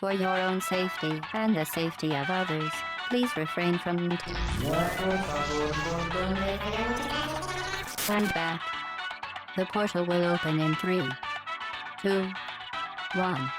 For your own safety and the safety of others, please refrain from and back. The portal will open in 3, 2, 1.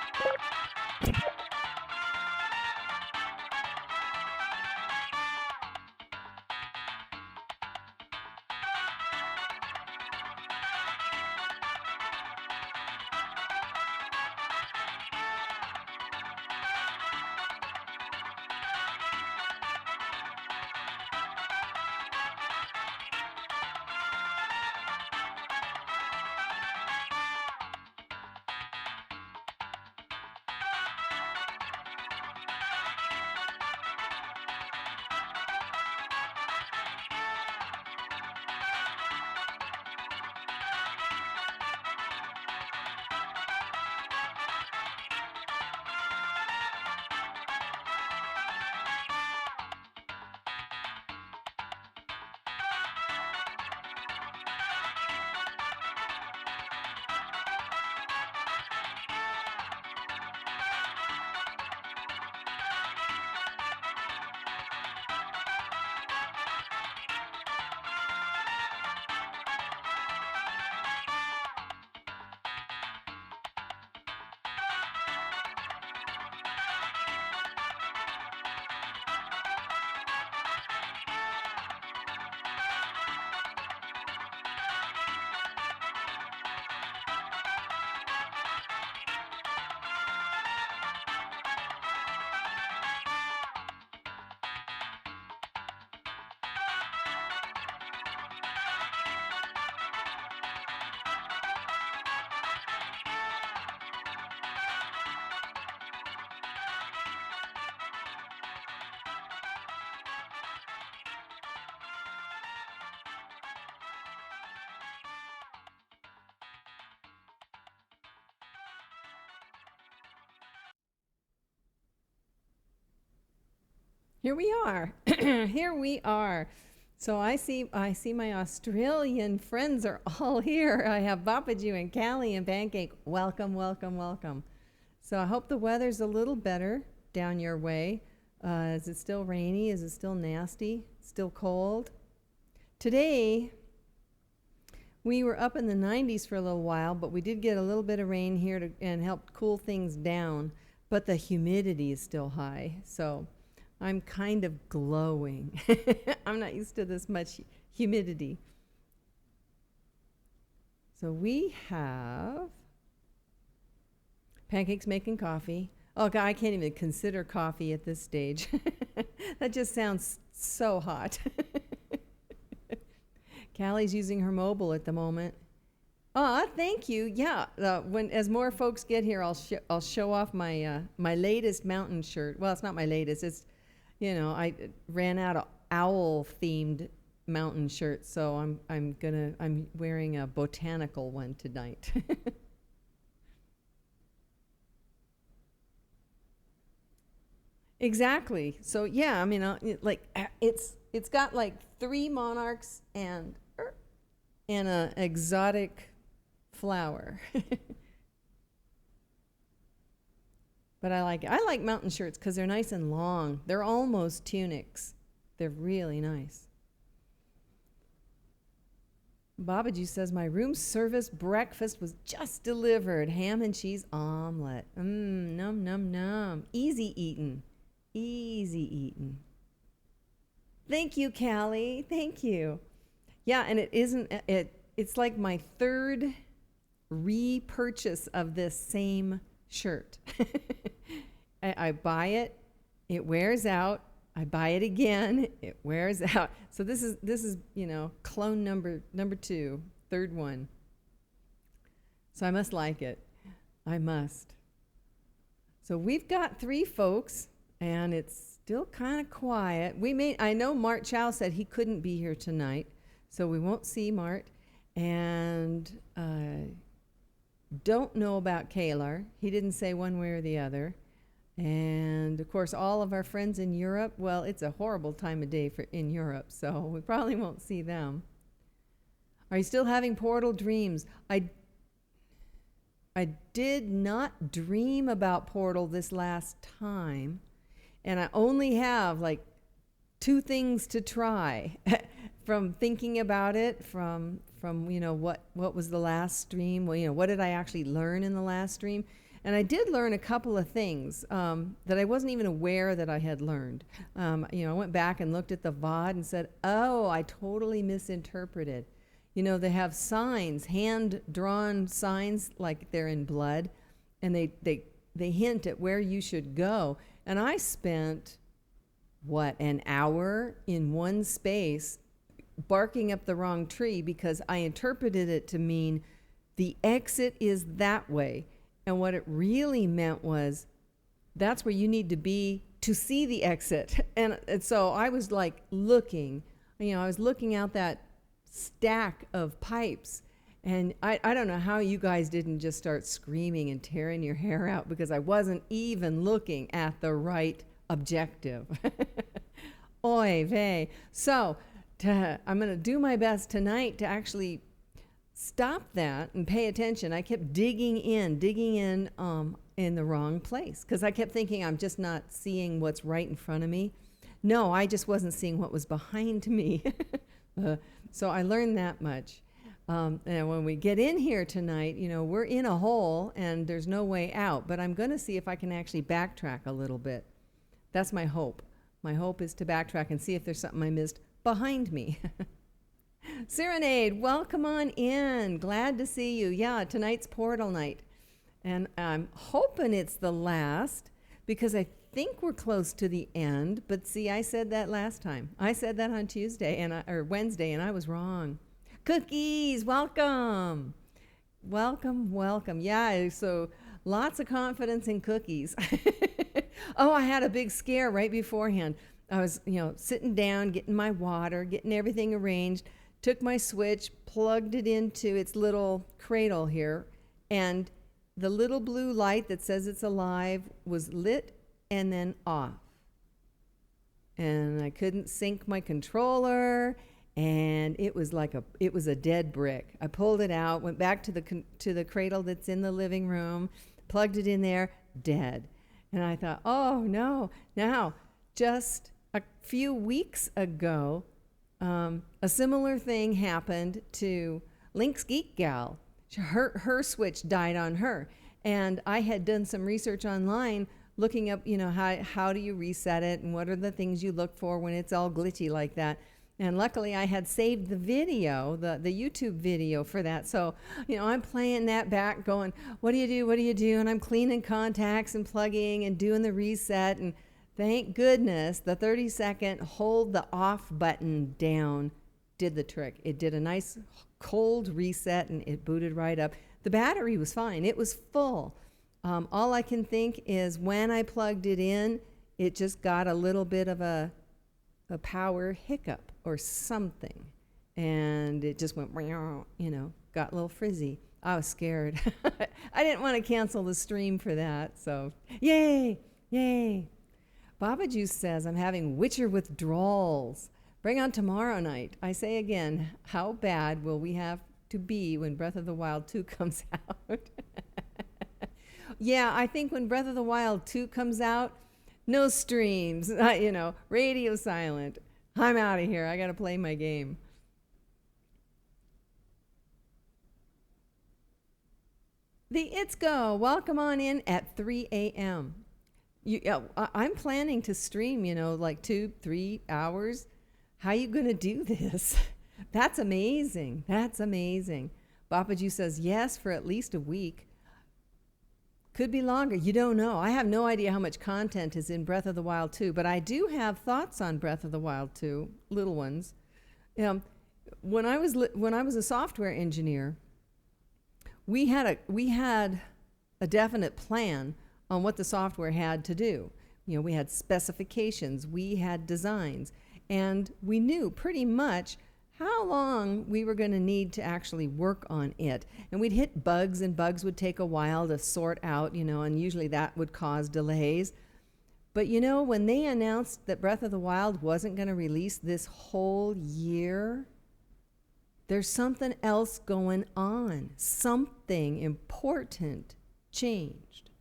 Here we are. Here we are. So I see my Australian friends are all here. I have Bapaju and Callie and Pancake. Welcome, welcome, welcome. So I hope the weather's a little better down your way. Is it still rainy? Is it still nasty? Still cold? Today, we were up in the 90s for a little while, but we did get a little bit of rain here and helped cool things down. But the humidity is still high. So I'm kind of glowing. I'm not used to this much humidity. So we have Pancake's making coffee. Oh, God, I can't even consider coffee at this stage. That just sounds so hot. Callie's using her mobile at the moment. Thank you. Yeah, as more folks get here, I'll show off my my latest mountain shirt. Well, it's not my latest. It's I ran out of owl themed mountain shirts, so I'm wearing a botanical one tonight. Exactly. So yeah, I mean, it's got like 3 monarchs and an exotic flower. But I like mountain shirts because they're nice and long. They're almost tunics. They're really nice. Babaji says my room service breakfast was just delivered. Ham and cheese omelet. Num num num. Easy eating. Easy eating. Thank you, Callie. Thank you. Yeah, and it's like my 3rd repurchase of this same shirt. I buy it, it wears out. I buy it again, it wears out. So this is clone number 2, 3rd one. So I must like it. I must. So we've got 3 folks, and it's still kind of quiet. I know Mart Chow said he couldn't be here tonight, so we won't see Mart. And don't know about Kalar. He didn't say one way or the other. And of course, all of our friends in Europe, well, it's a horrible time of day in Europe, so we probably won't see them. Are you still having portal dreams? I did not dream about Portal this last time, and I only have like 2 things to try from thinking about it, from what was the last stream, well, what did I actually learn in the last stream. And I did learn a couple of things that I wasn't even aware that I had learned. I went back and looked at the VOD and said, oh, I totally misinterpreted. They have signs, hand-drawn signs, like they're in blood, and they hint at where you should go. And I spent, an hour in one space barking up the wrong tree because I interpreted it to mean the exit is that way. And what it really meant was that's where you need to be to see the exit. And so I was like looking, I was looking out that stack of pipes. And I don't know how you guys didn't just start screaming and tearing your hair out because I wasn't even looking at the right objective. Oy vey. So I'm going to do my best tonight to actually stop that and pay attention. I kept digging in the wrong place because I kept thinking I'm just not seeing what's right in front of me. No, I just wasn't seeing what was behind me. So I learned that much. And when we get in here tonight, we're in a hole and there's no way out, but I'm going to see if I can actually backtrack a little bit. That's my hope. My hope is to backtrack and see if there's something I missed behind me. Serenade, welcome on in. Glad to see you. Yeah, tonight's Portal night. And I'm hoping it's the last because I think we're close to the end. But see, I said that last time. I said that on Tuesday or Wednesday, and I was wrong. Cookies, welcome. Welcome. Yeah, so lots of confidence in Cookies. Oh, I had a big scare right beforehand. I was, sitting down, getting my water, getting everything arranged, took my switch, plugged it into its little cradle here, and the little blue light that says it's alive was lit and then off. And I couldn't sync my controller, and it was a dead brick. I pulled it out, went back to the cradle that's in the living room, plugged it in there, dead. And I thought, oh no. Now, just a few weeks ago, a similar thing happened to Link's Geek Gal. Her switch died on her. And I had done some research online looking up, how do you reset it and what are the things you look for when it's all glitchy like that. And luckily I had saved the video, the YouTube video for that. So, I'm playing that back going, what do you do? And I'm cleaning contacts and plugging and doing the reset. And thank goodness the 30-second hold the off button down did the trick. It did a nice cold reset and it booted right up. The battery was fine. It was full. All I can think is when I plugged it in, it just got a little bit of a power hiccup or something. And it just went, got a little frizzy. I was scared. I didn't want to cancel the stream for that. So, yay. Baba Juice says, I'm having Witcher withdrawals. Bring on tomorrow night. I say again, how bad will we have to be when Breath of the Wild 2 comes out? Yeah, I think when Breath of the Wild 2 comes out, no streams, radio silent. I'm out of here. I got to play my game. The It's Go. Welcome on in at 3 a.m. I'm planning to stream, like 2-3 hours. How you going to do this? That's amazing. Bapaju says yes for at least a week. Could be longer. You don't know. I have no idea how much content is in Breath of the Wild 2, but I do have thoughts on Breath of the Wild 2, little ones. When I was a software engineer, we had a definite plan on what the software had to do. We had specifications, we had designs, and we knew pretty much how long we were going to need to actually work on it. And we'd hit bugs, and bugs would take a while to sort out, and usually that would cause delays. But when they announced that Breath of the Wild wasn't going to release this whole year, There's something else going on. Something important changed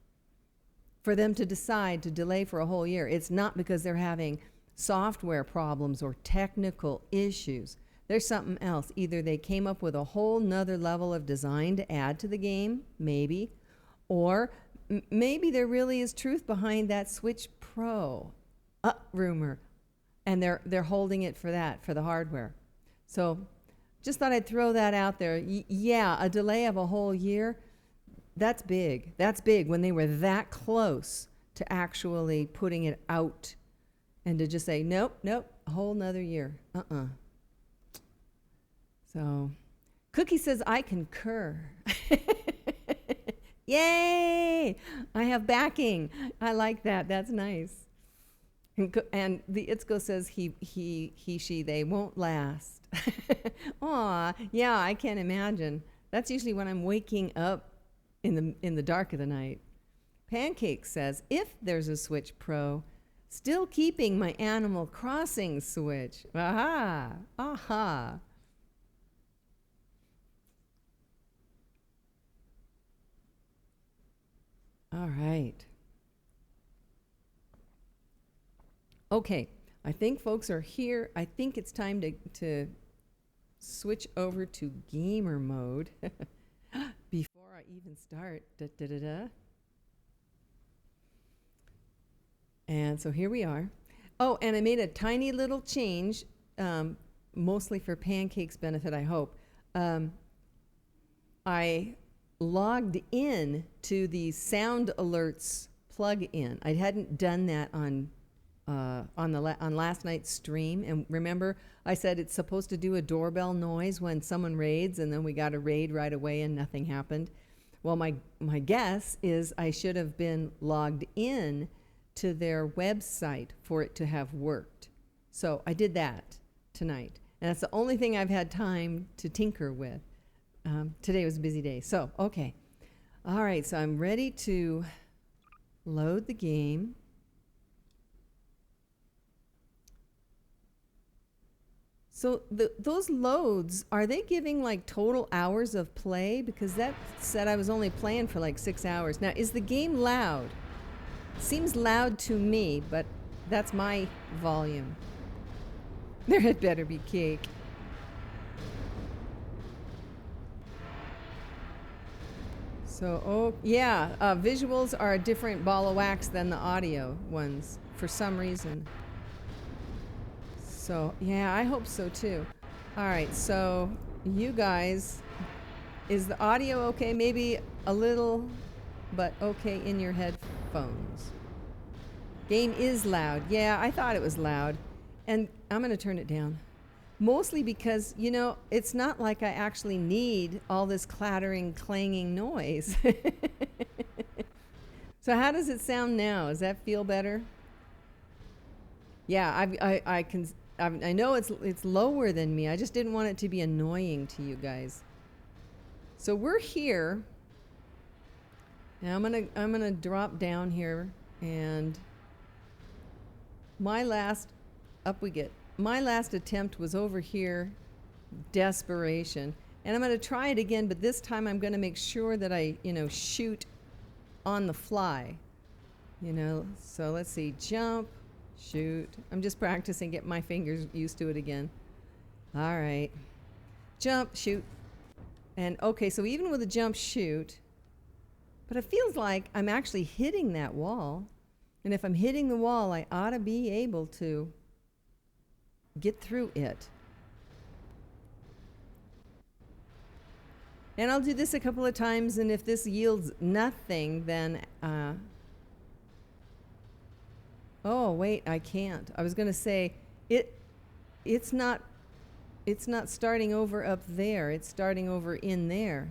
for them to decide to delay for a whole year. It's not because they're having software problems or technical issues. There's something else. Either they came up with a whole nother level of design to add to the game, maybe, or maybe there really is truth behind that Switch Pro rumor, and they're holding it for that, for the hardware. So just thought I'd throw that out there. Yeah, a delay of a whole year, that's big. That's big when they were that close to actually putting it out, and to just say, nope, a whole nother year. So Cookie says, I concur. Yay! I have backing. I like that. That's nice. And the Itzko says he, she, they won't last. Aw, yeah, I can't imagine. That's usually when I'm waking up in the dark of the night. Pancake says, if there's a Switch Pro, still keeping my Animal Crossing Switch. Aha! Aha! All right. Okay, I think folks are here. I think it's time to switch over to gamer mode before I even start. And so here we are. Oh, and I made a tiny little change, mostly for Pancake's benefit, I hope. I logged in to the Sound Alerts plug-in. I hadn't done that on last night's stream, and remember I said it's supposed to do a doorbell noise when someone raids, and then we got a raid right away and nothing happened. Well, my guess is I should have been logged in to their website for it to have worked. So I did that tonight, and that's the only thing I've had time to tinker with. Today was a busy day. So, okay. All right, so I'm ready to load the game. So those loads, are they giving like total hours of play? Because that said I was only playing for like 6 hours. Now, is the game loud? Seems loud to me, but that's my volume. There had better be cake. So, oh, yeah, visuals are a different ball of wax than the audio ones for some reason. So, yeah, I hope so too. All right, so you guys, is the audio okay? Maybe a little, but okay in your headphones. Game is loud. Yeah, I thought it was loud. And I'm going to turn it down. Mostly because, you know, it's not like I actually need all this clattering, clanging noise. So how does it sound now? Does that feel better? Yeah, I know it's lower than me. I just didn't want it to be annoying to you guys. So we're here. Now I'm gonna drop down here, and my last attempt was over here, desperation. And I'm going to try it again, but this time I'm going to make sure that I, shoot on the fly. So let's see, jump, shoot. I'm just practicing, get my fingers used to it again. All right. Jump, shoot. And okay, so even with a jump, shoot, but it feels like I'm actually hitting that wall. And if I'm hitting the wall, I ought to be able to get through it. And I'll do this a couple of times, and if this yields nothing, then oh wait, I can't. I was going to say it's not starting over up there. It's starting over in there.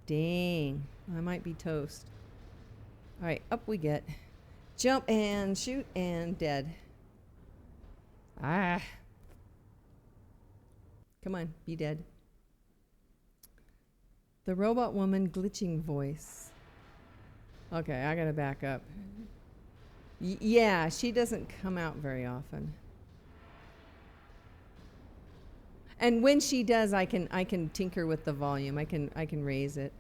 Dang, I might be toast. All right, up we get. Jump and shoot and dead. Ah. Come on, be dead. The robot woman glitching voice. Okay, I gotta back up. Yeah, she doesn't come out very often. And when she does, I can tinker with the volume. I can raise it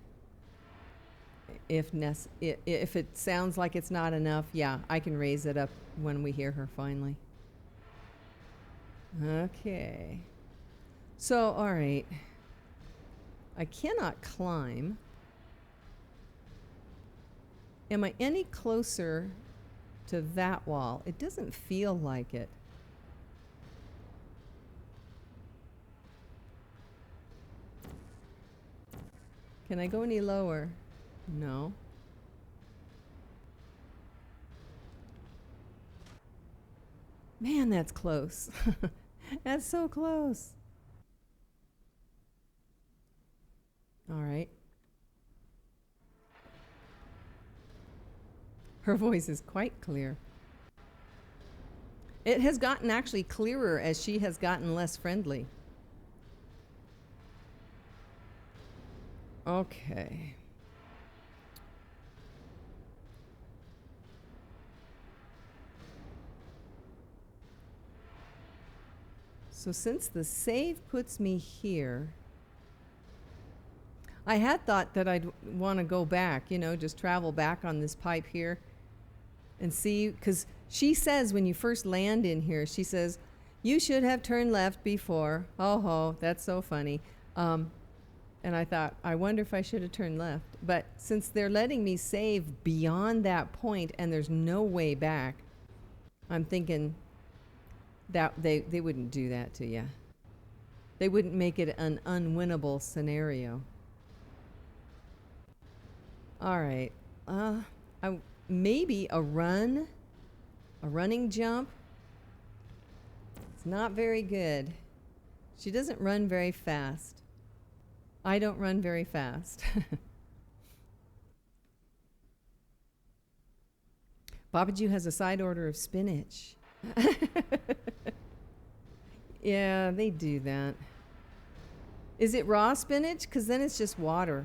if it sounds like it's not enough. Yeah, I can raise it up when we hear her finally. Okay. So, all right. I cannot climb. Am I any closer to that wall? It doesn't feel like it. Can I go any lower? No. Man, that's close. That's so close. All right. Her voice is quite clear. It has gotten actually clearer as she has gotten less friendly. Okay. So since the save puts me here, I had thought that I'd want to go back, just travel back on this pipe here and see, because she says when you first land in here, she says, you should have turned left before. Oh ho, that's so funny. And I thought, I wonder if I should have turned left. But since they're letting me save beyond that point and there's no way back, I'm thinking that they wouldn't do that to you. They wouldn't make it an unwinnable scenario. All right. Maybe a running jump. It's not very good. She doesn't run very fast. I don't run very fast. Babaju has a side order of spinach. Yeah, they do that. Is it raw spinach? Because then it's just water.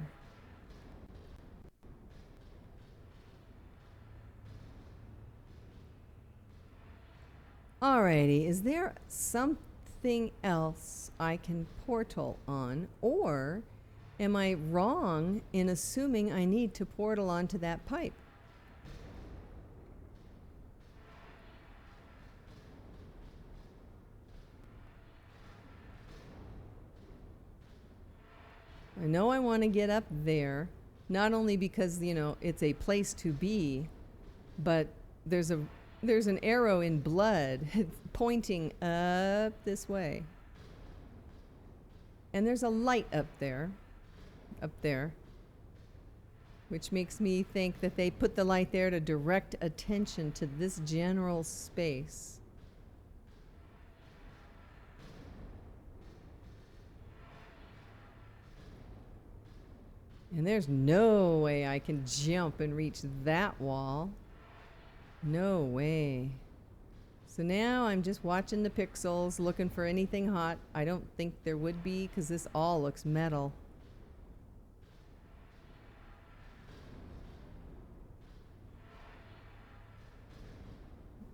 Alrighty, is there something else I can portal on, or am I wrong in assuming I need to portal onto that pipe? I know I want to get up there, not only because, it's a place to be, but there's an arrow in blood pointing up this way. And there's a light up there, which makes me think that they put the light there to direct attention to this general space. And there's no way I can jump and reach that wall. No way. So now I'm just watching the pixels, looking for anything hot. I don't think there would be, because this all looks metal.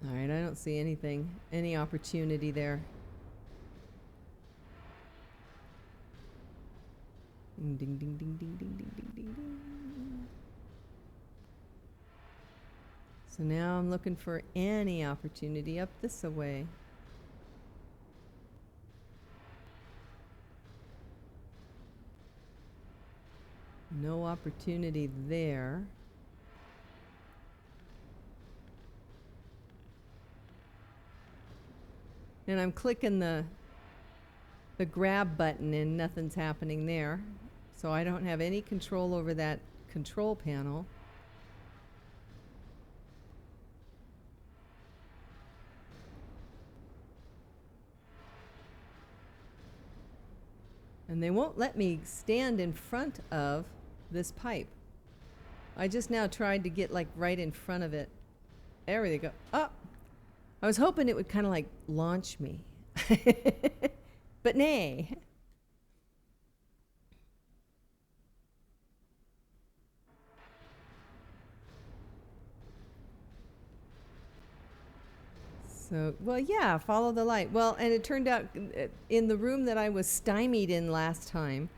All right, I don't see anything, any opportunity there. Ding, ding, ding, ding, ding, ding, ding, ding, ding. So now I'm looking for any opportunity up this way. No opportunity there. And I'm clicking the grab button and nothing's happening there. So I don't have any control over that control panel. And they won't let me stand in front of this pipe. I just now tried to get like right in front of it. There we go. Oh, I was hoping it would kind of like launch me. But nay. So, well, yeah, follow the light. Well, and it turned out in the room that I was stymied in last time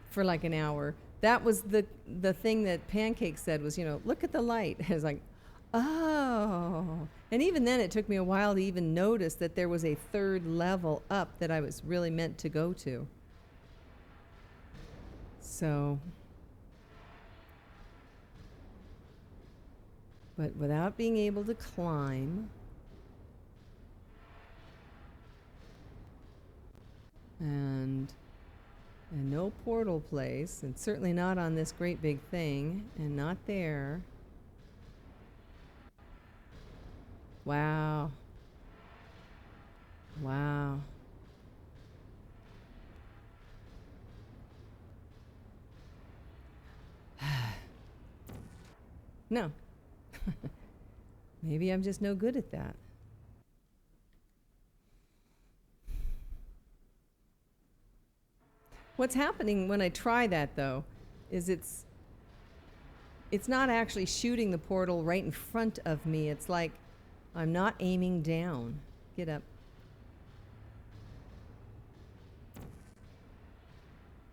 for like an hour, that was the thing that Pancake said was, look at the light. I was like, oh. And even then, it took me a while to even notice that there was a third level up that I was really meant to go to. So, but without being able to climb, and no portal place, and certainly not on this great big thing, and not there. Wow. Wow. No. Maybe I'm just no good at that. What's happening when I try that, though, is it's not actually shooting the portal right in front of me. It's like I'm not aiming down. Get up.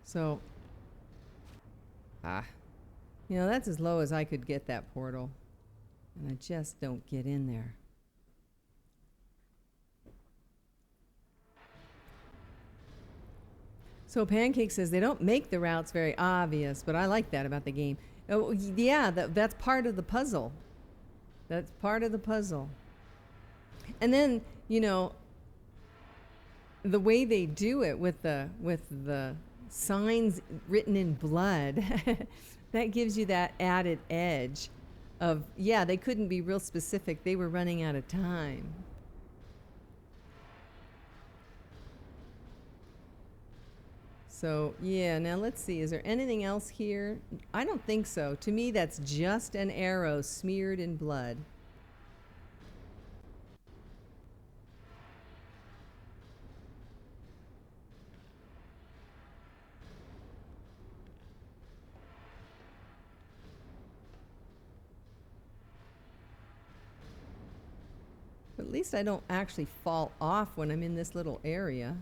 So, that's as low as I could get that portal. And I just don't get in there. So Pancake says they don't make the routes very obvious, but I like that about the game. Oh, yeah, that's part of the puzzle. That's part of the puzzle. And then, the way they do it with the signs written in blood, that gives you that added edge of, they couldn't be real specific. They were running out of time. So, now let's see. Is there anything else here? I don't think so. To me, that's just an arrow smeared in blood. But at least I don't actually fall off when I'm in this little area.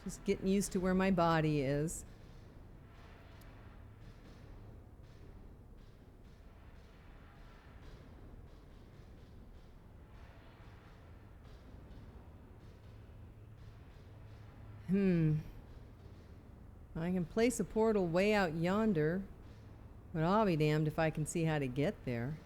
Just getting used to where my body is. I can place a portal way out yonder, but I'll be damned if I can see how to get there.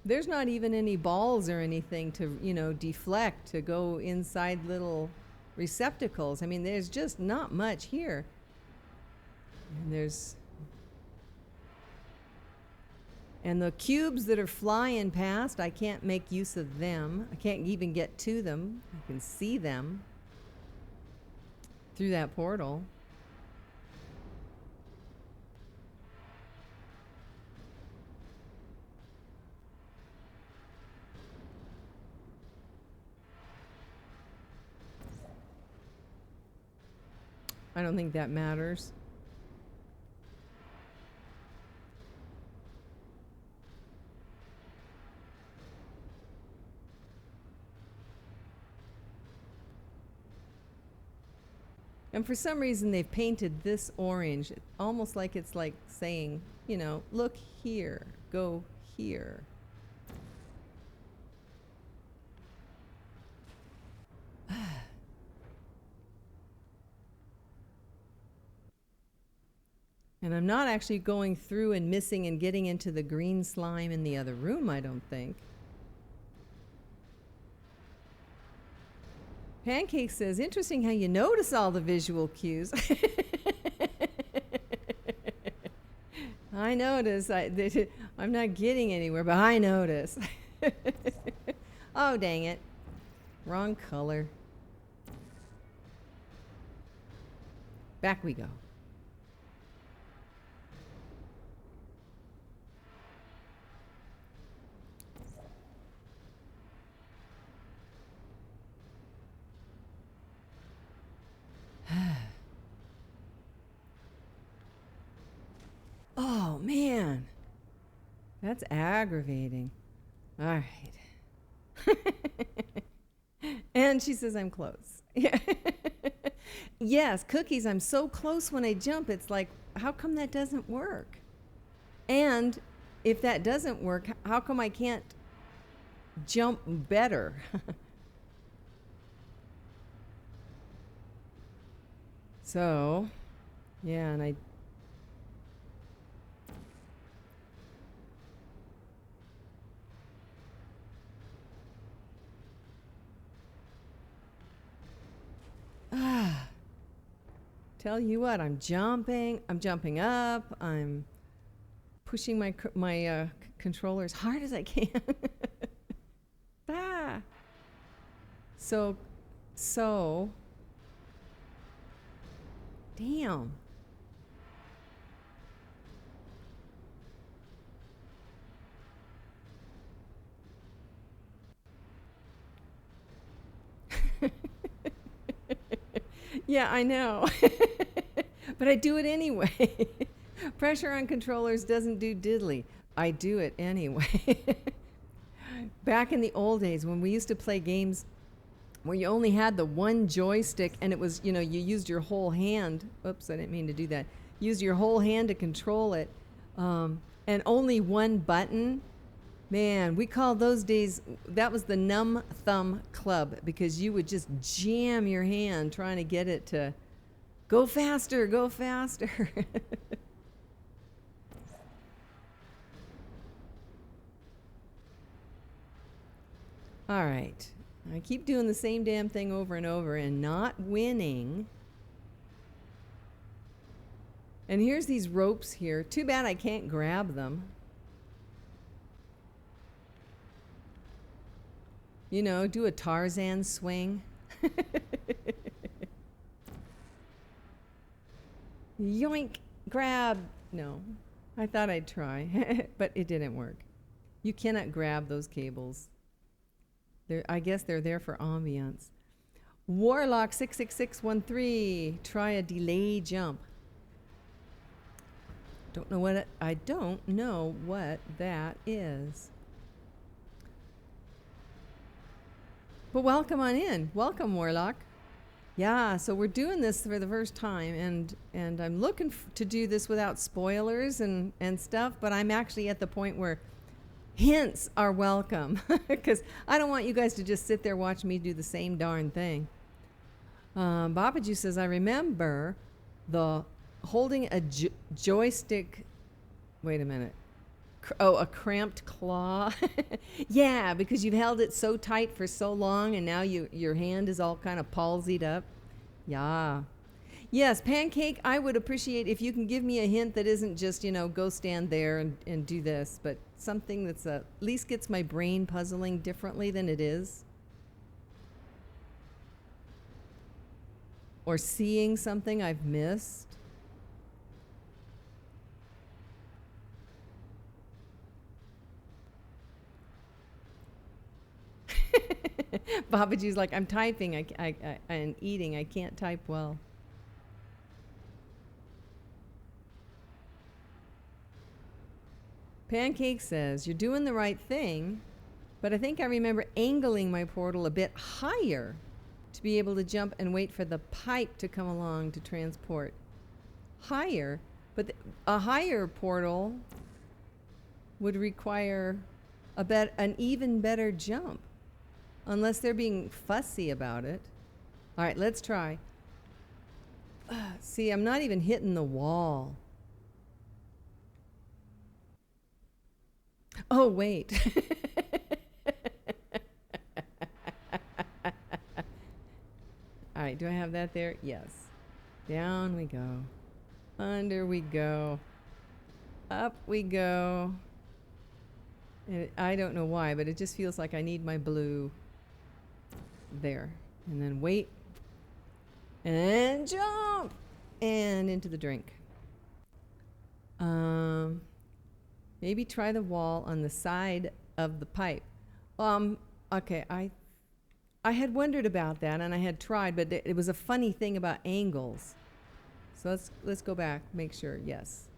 There's not even any balls or anything to, deflect, to go inside little receptacles. I mean, there's just not much here. And the cubes that are flying past, I can't make use of them. I can't even get to them. I can see them through that portal. I don't think that matters. And for some reason, they've painted this orange, almost like it's like saying, look here, go here. And I'm not actually going through and missing and getting into the green slime in the other room, I don't think. Pancake says, interesting how you notice all the visual cues. I notice. I'm not getting anywhere, but I notice. Oh, dang it. Wrong color. Back we go. Oh, man. That's aggravating. All right. And she says I'm close. Yeah. Yes, cookies, I'm so close when I jump. It's like, how come that doesn't work? And if that doesn't work, how come I can't jump better? So, yeah, and I tell you what, I'm jumping up, I'm pushing my controller as hard as I can. Ah. So, damn. Yeah, I know. But I do it anyway. Pressure on controllers doesn't do diddly. I do it anyway. Back in the old days when we used to play games where you only had the one joystick and it was, you used your whole hand. Oops, I didn't mean to do that. Use your whole hand to control it. And only one button. Man, we called those days, that was the numb thumb club because you would just jam your hand trying to get it to go faster, go faster. All right. I keep doing the same damn thing over and over and not winning. And here's these ropes here. Too bad I can't grab them. Do a Tarzan swing. Yoink, grab. No, I thought I'd try, but it didn't work. You cannot grab those cables. I guess they're there for ambiance. Warlock 66613, try a delay jump. I don't know what that is. But welcome on in. Welcome, Warlock. Yeah, so we're doing this for the first time, and I'm looking to do this without spoilers and stuff, but I'm actually at the point where hints are welcome because I don't want you guys to just sit there watching me do the same darn thing. Babaju says, I remember holding a joystick. Wait a minute. A cramped claw. Yeah, because you've held it so tight for so long and now your hand is all kind of palsied up. Yeah. Yes, Pancake, I would appreciate if you can give me a hint that isn't just, go stand there and do this, but something that's at least gets my brain puzzling differently than it is. Or seeing something I've missed. Babaju's like, I'm typing and eating. I can't type well. Pancake says, you're doing the right thing, but I think I remember angling my portal a bit higher to be able to jump and wait for the pipe to come along to transport. Higher? But a higher portal would require an even better jump. Unless they're being fussy about it. All right, let's try. See, I'm not even hitting the wall. Oh, wait. All right, do I have that there? Yes. Down we go. Under we go. Up we go. And I don't know why, but it just feels like I need my blue. There. And then wait. And jump! And into the drink. Maybe try the wall on the side of the pipe. Okay, I had wondered about that, and I had tried, but it was a funny thing about angles. So let's go back, make sure, yes.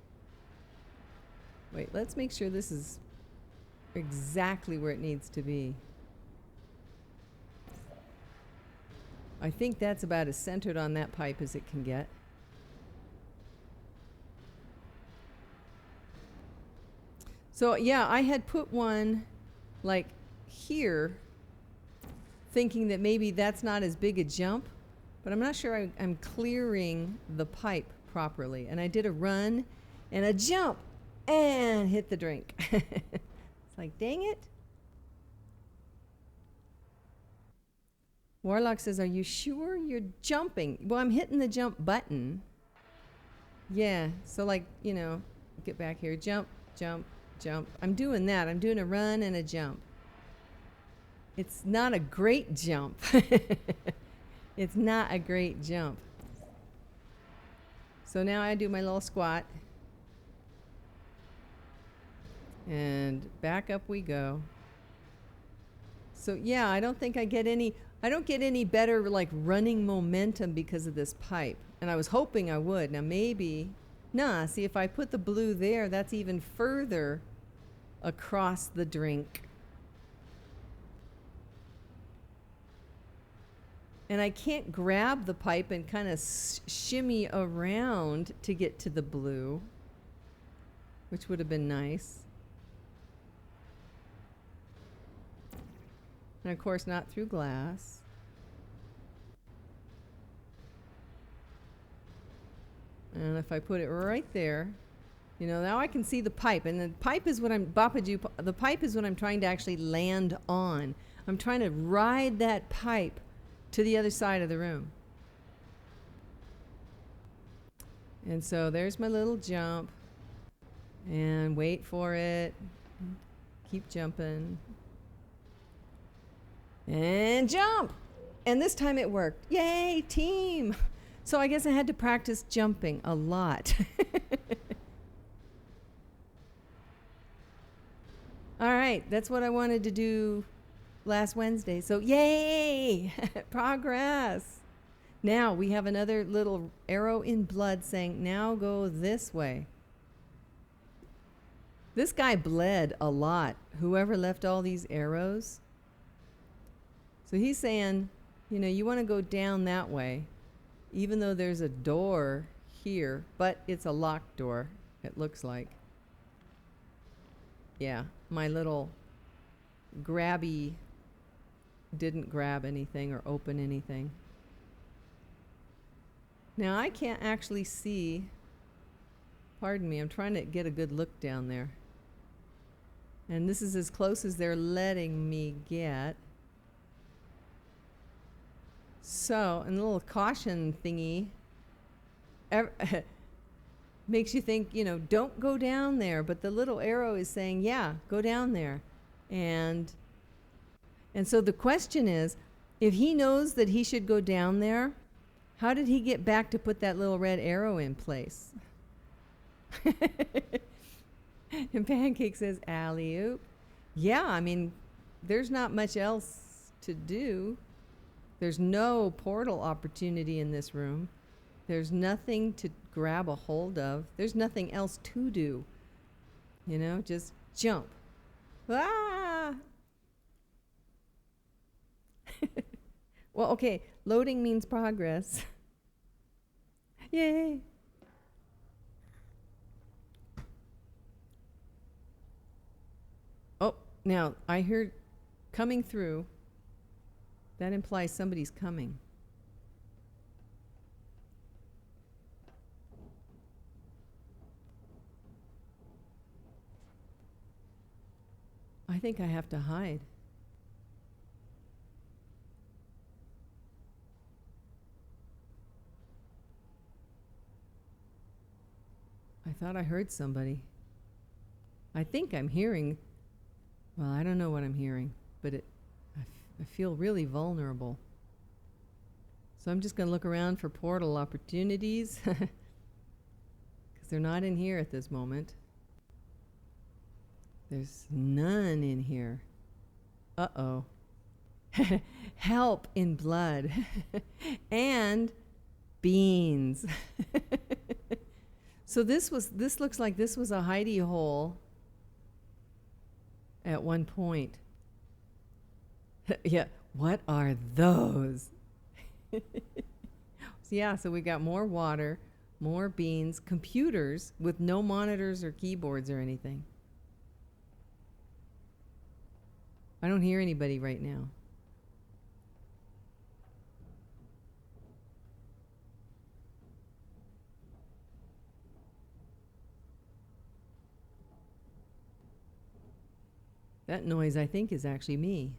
Wait, let's make sure this is exactly where it needs to be. I think that's about as centered on that pipe as it can get. So yeah, I had put one like here, thinking that maybe that's not as big a jump, but I'm not sure I'm clearing the pipe properly. And I did a run and a jump and hit the drink. It's like, dang it. Warlock says, are you sure you're jumping? Well, I'm hitting the jump button. Yeah, so like, you know, get back here, jump, jump, jump. I'm doing that. I'm doing a run and a jump. It's not a great jump. It's not a great jump. So now I do my little squat. And back up we go. So yeah, I don't think I get any better like running momentum because of this pipe. And I was hoping I would. Now maybe, see if I put the blue there, that's even further across the drink. And I can't grab the pipe and kind of shimmy around to get to the blue, which would have been nice. And of course, not through glass. And if I put it right there, you know, now I can see the pipe. And the pipe is what the pipe is what I'm trying to actually land on. I'm trying to ride that pipe to the other side of the room. And so there's my little jump. And wait for it. Keep jumping. And jump! And this time it worked. Yay, team! So I guess I had to practice jumping a lot. All right, that's what I wanted to do last Wednesday. So yay! Progress! Now we have another little arrow in blood saying, now go this way. This guy bled a lot, whoever left all these arrows. So he's saying, you know, you want to go down that way, even though there's a door here, but it's a locked door, it looks like. Yeah, my little grabby didn't grab anything or open anything. Now I can't actually see, pardon me, I'm trying to get a good look down there. And this is as close as they're letting me get. So, and a little caution thingy makes you think, you know, don't go down there. But the little arrow is saying, yeah, go down there. And so the question is, if he knows that he should go down there, how did he get back to put that little red arrow in place? And Pancake says, alley-oop. Yeah, I mean, there's not much else to do. There's no portal opportunity in this room. There's nothing to grab a hold of. There's nothing else to do. You know, just jump. Ah! Well, okay, loading means progress. Yay! Oh, now I heard coming through. That implies somebody's coming. I think I have to hide. I thought I heard somebody. I think I'm hearing, well, I don't know what I'm hearing, but I feel really vulnerable. So I'm just going to look around for portal opportunities because they're not in here at this moment. There's none in here. Uh-oh. Help in blood. And beans. So this looks like this was a hidey hole at one point. Yeah, what are those? Yeah, so we got more water, more beans, computers with no monitors or keyboards or anything. I don't hear anybody right now. That noise, I think, is actually me.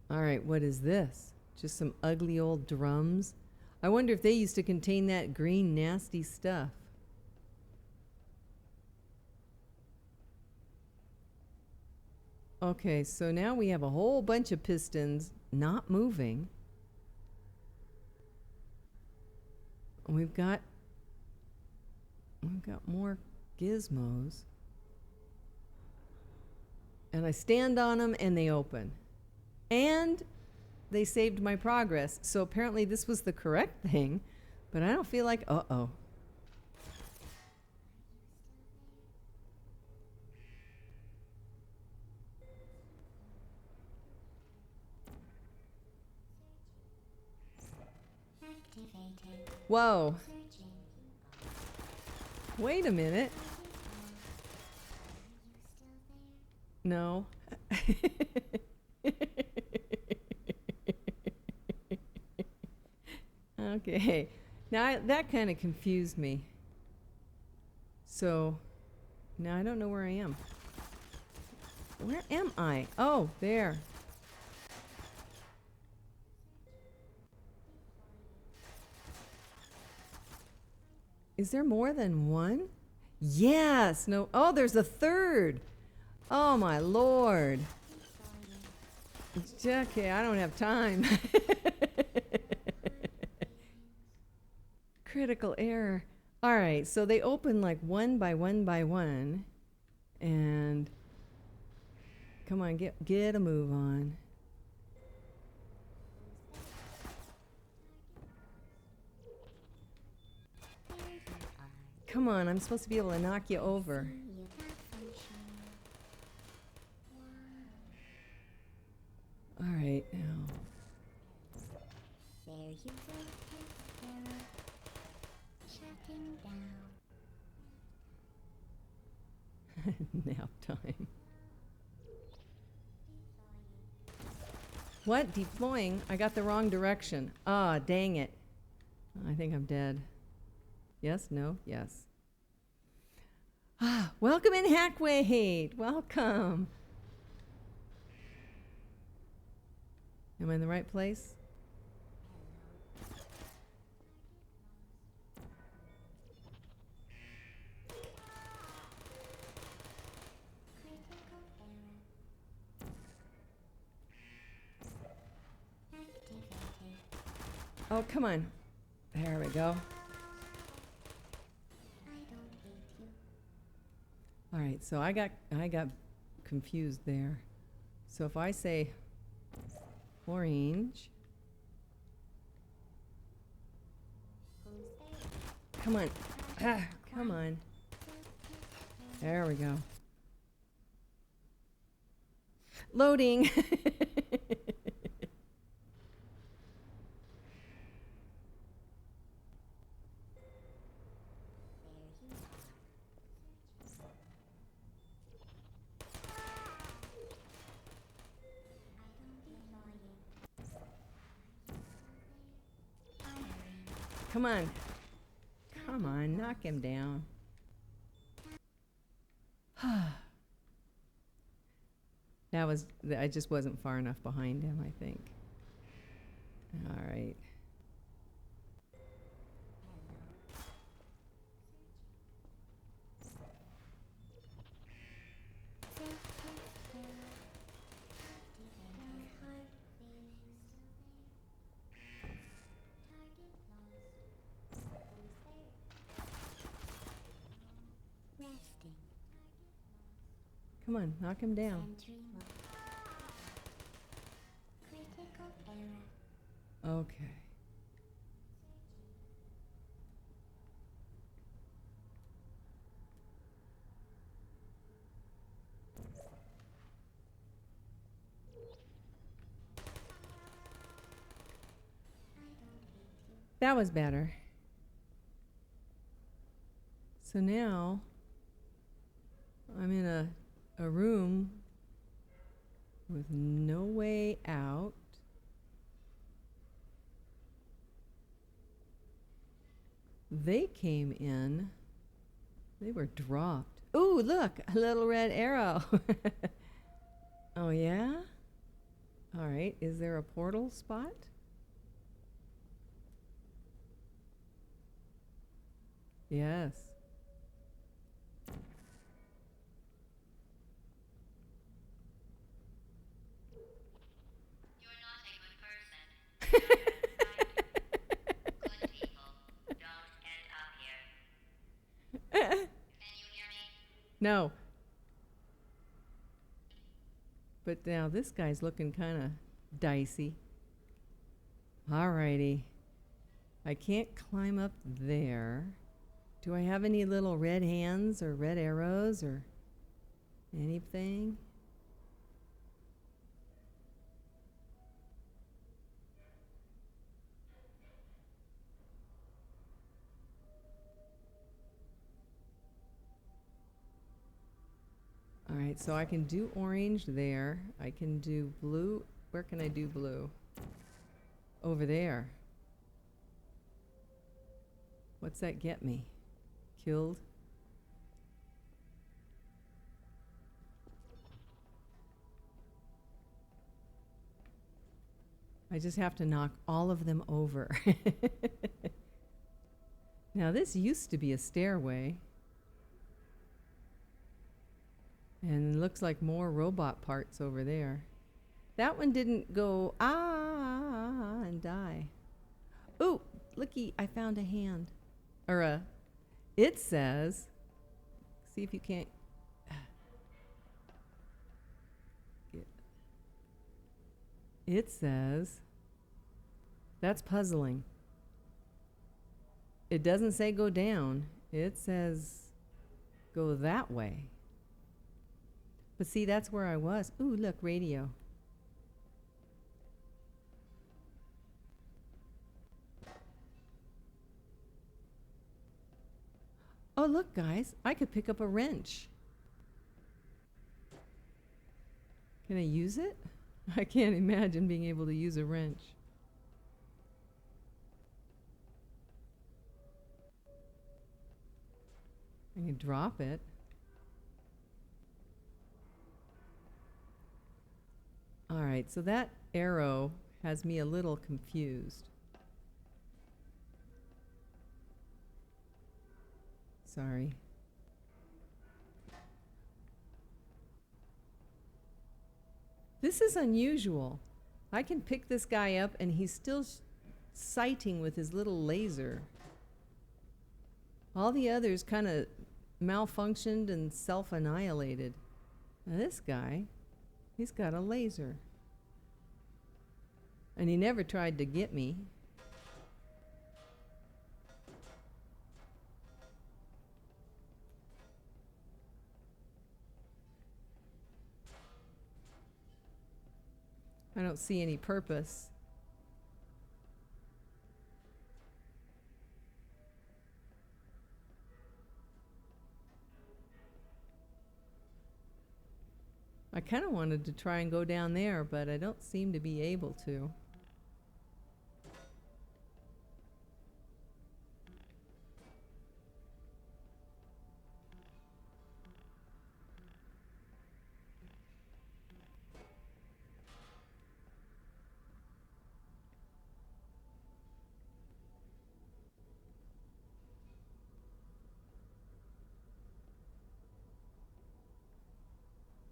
All right, what is this? Just some ugly old drums? I wonder if they used to contain that green, nasty stuff. Okay, so now we have a whole bunch of pistons not moving. We've got more gizmos. And I stand on them and they open. And they saved my progress. So apparently this was the correct thing, but I don't feel like, uh-oh. Whoa. Wait a minute. No. Okay. Now that kind of confused me. So now I don't know where I am. Where am I? Oh, there. Is there more than one? Yes. No. Oh, there's a third. Oh, my Lord. Okay, I don't have time. Critical error. All right, so they open like one by one by one. And come on, get a move on. Come on, I'm supposed to be able to knock you over. All right, now. There you go, Sarah. Shutting down. Nap time. What? Deploying? I got the wrong direction. Ah, dang it. I think I'm dead. Yes? No? Yes. Ah, welcome in, Hackwade. Welcome. Am I in the right place? Oh, come on. There we go. All right, so I got confused there. So if I say orange, come on, come on. There we go. Loading. Come on. Come on, knock him down. I just wasn't far enough behind him, I think. All right. Resting. Come on, knock him down. Entry mode. Critical error. Okay. That was better. So now I'm in a room with no way out. They came in. They were dropped. Ooh, look, a little red arrow. Oh, yeah? All right, is there a portal spot? Yes. You're not a good person. Good people don't end up here. Can you hear me? No. But now this guy's looking kind of dicey. Alrighty. I can't climb up there. Do I have any little red hands or red arrows or anything? All right, so I can do orange there. I can do blue. Where can I do blue? Over there. What's that get me? Killed? I just have to knock all of them over. Now this used to be a stairway. And it looks like more robot parts over there. That one didn't go and die. Ooh, looky, I found a hand. Or a, it says, see if you can't. It says, that's puzzling. It doesn't say go down. It says go that way. But see, that's where I was. Ooh, look, radio. Oh, look, guys, I could pick up a wrench. Can I use it? I can't imagine being able to use a wrench. I can drop it. All right, so that arrow has me a little confused. Sorry. This is unusual. I can pick this guy up and he's still sighting with his little laser. All the others kind of malfunctioned and self-annihilated. Now this guy, he's got a laser. And he never tried to get me. I don't see any purpose. I kind of wanted to try and go down there, but I don't seem to be able to.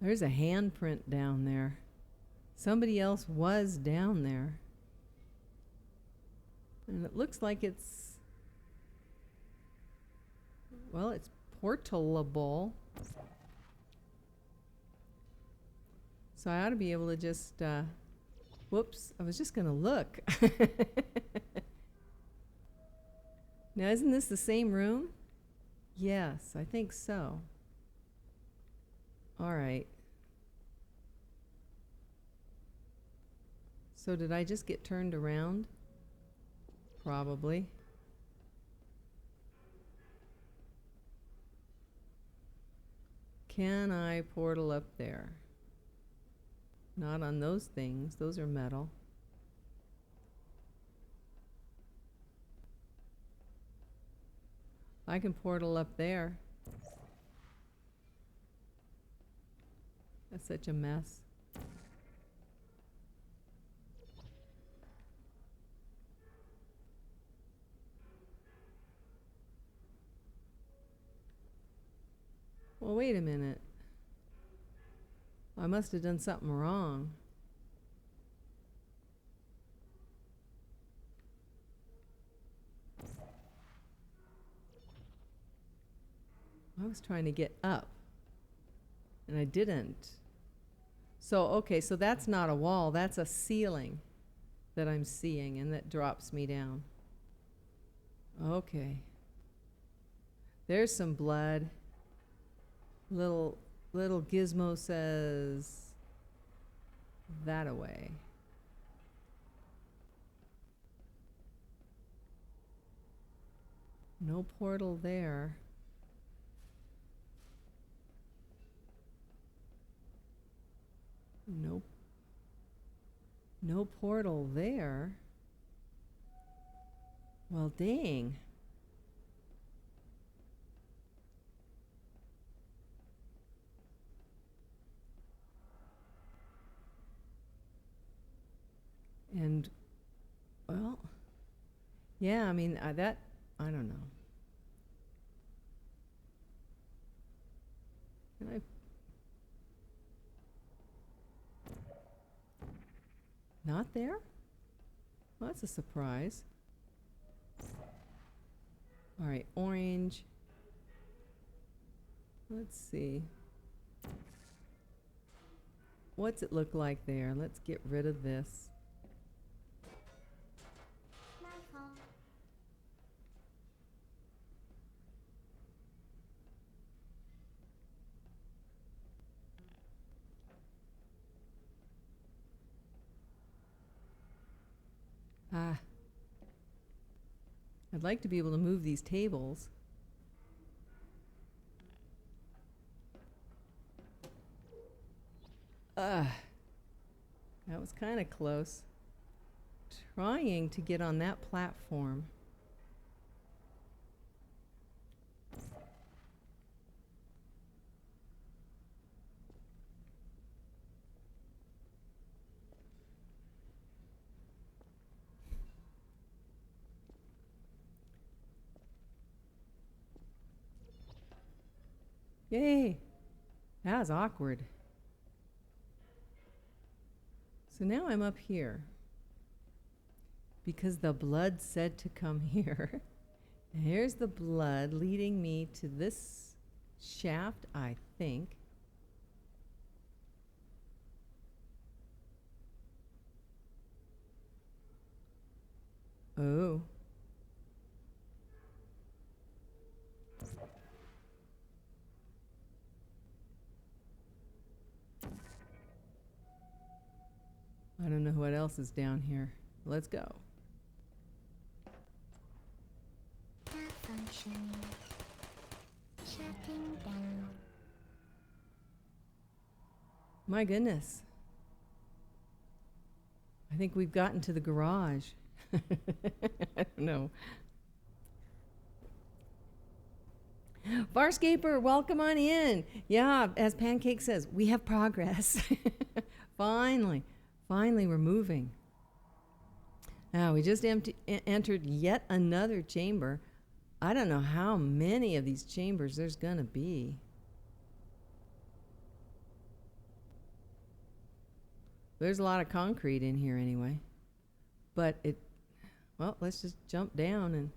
There's a handprint down there. Somebody else was down there. And it looks like it's, well, it's portalable. So I ought to be able to just, whoops, I was just going to look. Now, isn't this the same room? Yes, I think so. All right. So did I just get turned around? Probably. Can I portal up there? Not on those things. Those are metal. I can portal up there. That's such a mess. Well, wait a minute. I must have done something wrong. I was trying to get up, and I didn't. So, okay, so that's not a wall, that's a ceiling that I'm seeing, and that drops me down. Okay. There's some blood. Little Gizmo says that away. No portal there. Nope. No portal there. Well, dang. And, well, yeah, I mean, I don't know. Can I? Not there? Well, that's a surprise. All right, orange. Let's see. What's it look like there? Let's get rid of this. My fault. Ah. I'd like to be able to move these tables. That was kind of close. Trying to get on that platform. Yay! That was awkward. So now I'm up here because the blood said to come here. And here's the blood leading me to this shaft, I think. Oh. I don't know what else is down here. Let's go. Not functioning. Shutting down. My goodness. I think we've gotten to the garage. I don't know. Farscaper, welcome on in. Yeah, as Pancake says, we have progress. Finally we're moving. Now, we just entered yet another chamber. I don't know how many of these chambers there's going to be. There's a lot of concrete in here anyway. But well, let's just jump down and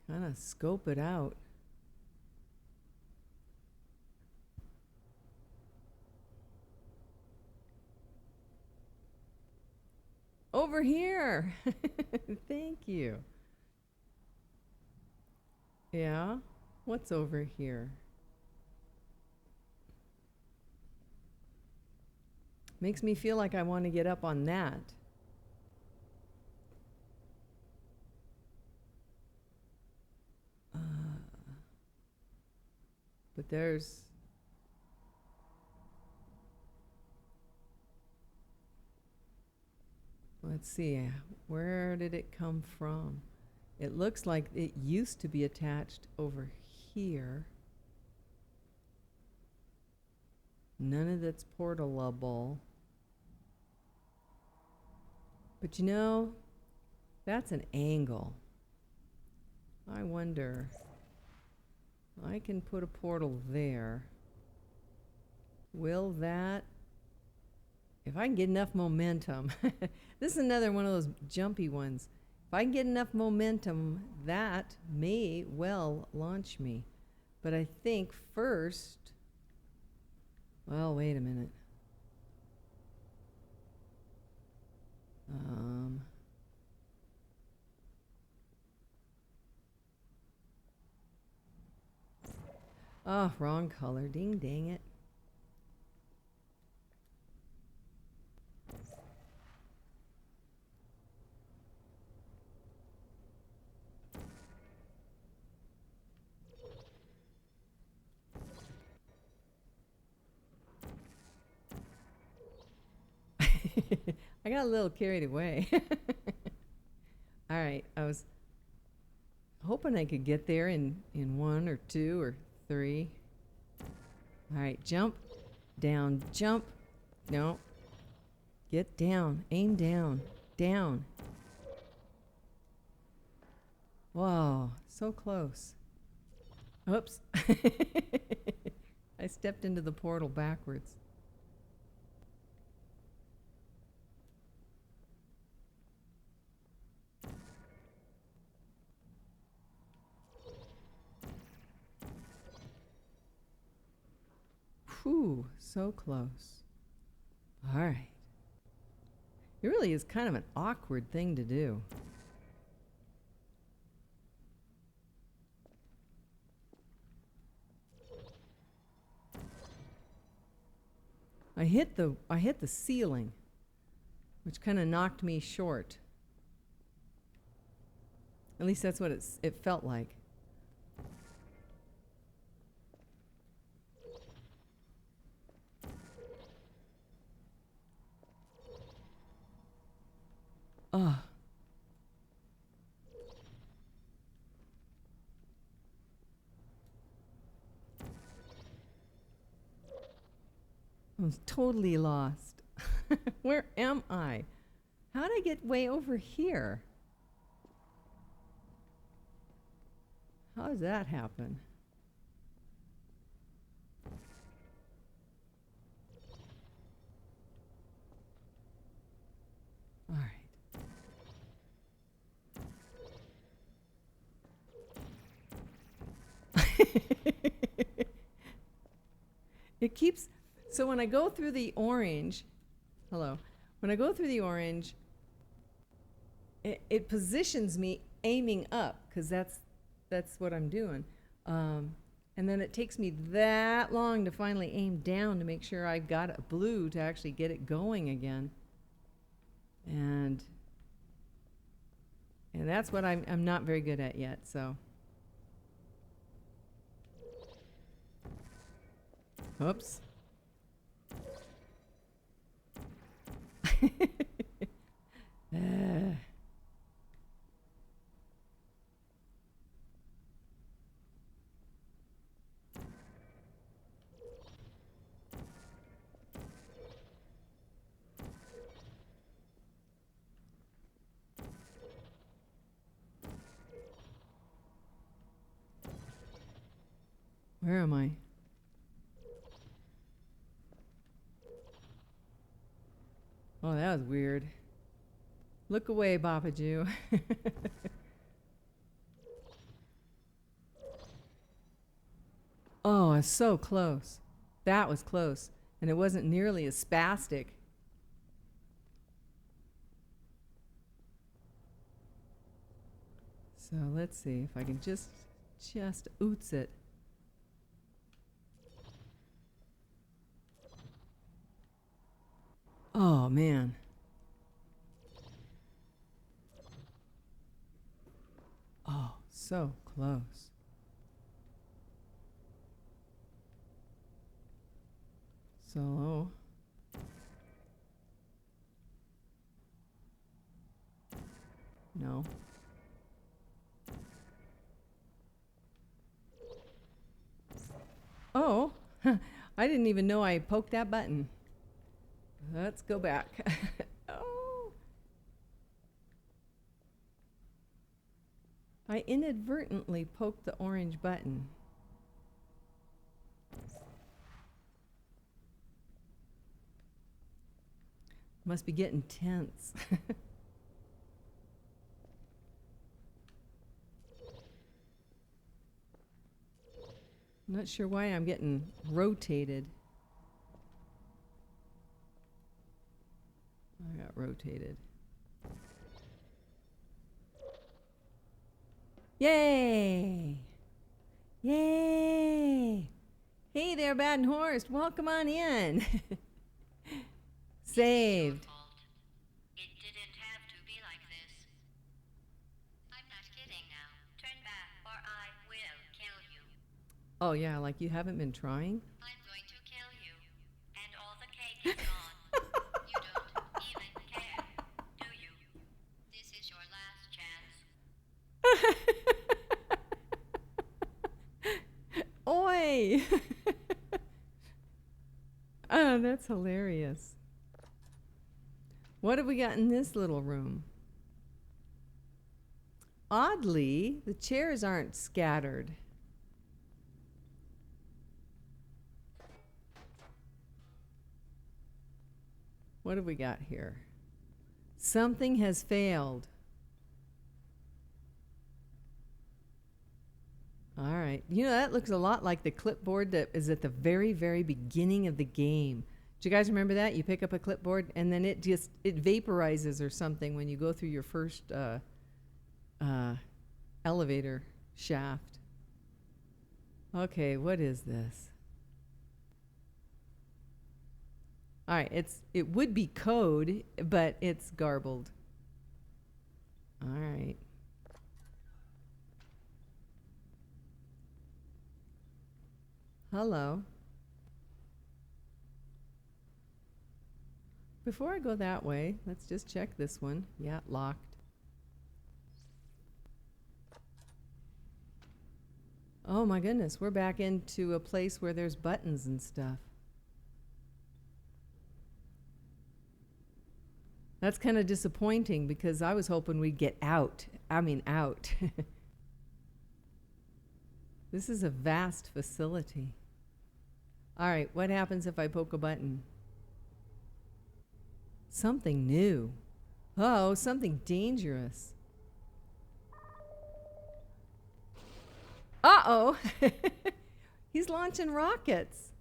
kind of scope it out. Over here. Thank you. Yeah? What's over here? Makes me feel like I want to get up on that. But there's... Let's see, where did it come from? It looks like it used to be attached over here. None of that's portalable. But you know, that's an angle. I wonder, I can put a portal there. Will that, if I can get enough momentum, this is another one of those jumpy ones. If I can get enough momentum, that may well launch me. But I think first, well, wait a minute. Oh, wrong color. Ding dang it. I got a little carried away. All right, I was hoping I could get there in 1 or 2 or 3. All right, jump, down, jump. No. Get down, aim down, down. Whoa, so close. Oops. I stepped into the portal backwards. Whew, so close. All right. It really is kind of an awkward thing to do. I hit the ceiling, which kind of knocked me short. At least that's what it felt like. Ugh. I was totally lost. Where am I? How did I get way over here? How does that happen? All right. It keeps, so when I go through the orange, when I go through the orange, it positions me aiming up, because that's what I'm doing. And then it takes me that long to finally aim down to make sure I've got a blue to actually get it going again. And that's what I'm not very good at yet, so. Oops. Where am I? Oh, that was weird. Look away, Bapaju. Oh, it's so close. That was close. And it wasn't nearly as spastic. So let's see if I can just oots it. Oh, man. Oh, so close. So. No. Oh, I didn't even know I poked that button. Let's go back. Oh. I inadvertently poked the orange button. Must be getting tense. Not sure why I'm getting rotated. I got rotated. Yay! Yay! Hey there, Baden Horst. Welcome on in. Saved. Fault. It didn't have to be like this. I'm not kidding now. Turn back or I will kill you. Oh, yeah, like you haven't been trying? I'm going to kill you. And all the cake is gone. You don't even care, do you? This is your last chance. Oi! Oh, that's hilarious. What have we got in this little room? Oddly, the chairs aren't scattered. What have we got here? Something has failed. All right. You know, that looks a lot like the clipboard that is at the very, very beginning of the game. Do you guys remember that? You pick up a clipboard and then it vaporizes or something when you go through your first elevator shaft. Okay, what is this? All right, it would be code, but it's garbled. All right. Hello. Before I go that way, let's just check this one. Yeah, locked. Oh my goodness, we're back into a place where there's buttons and stuff. That's kind of disappointing because I was hoping we'd get out. I mean, out. This is a vast facility. All right, what happens if I poke a button? Something new. Oh, something dangerous. Uh-oh. He's launching rockets.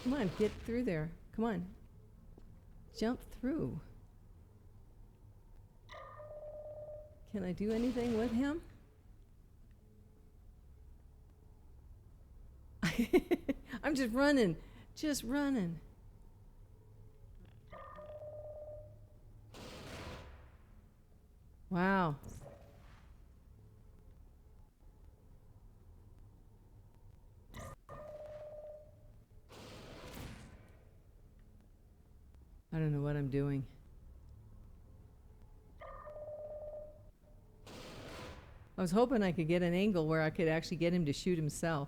Come on, get through there. Come on. Jump through. Can I do anything with him? I'm just running. Just running. Wow. I don't know what I'm doing. I was hoping I could get an angle where I could actually get him to shoot himself.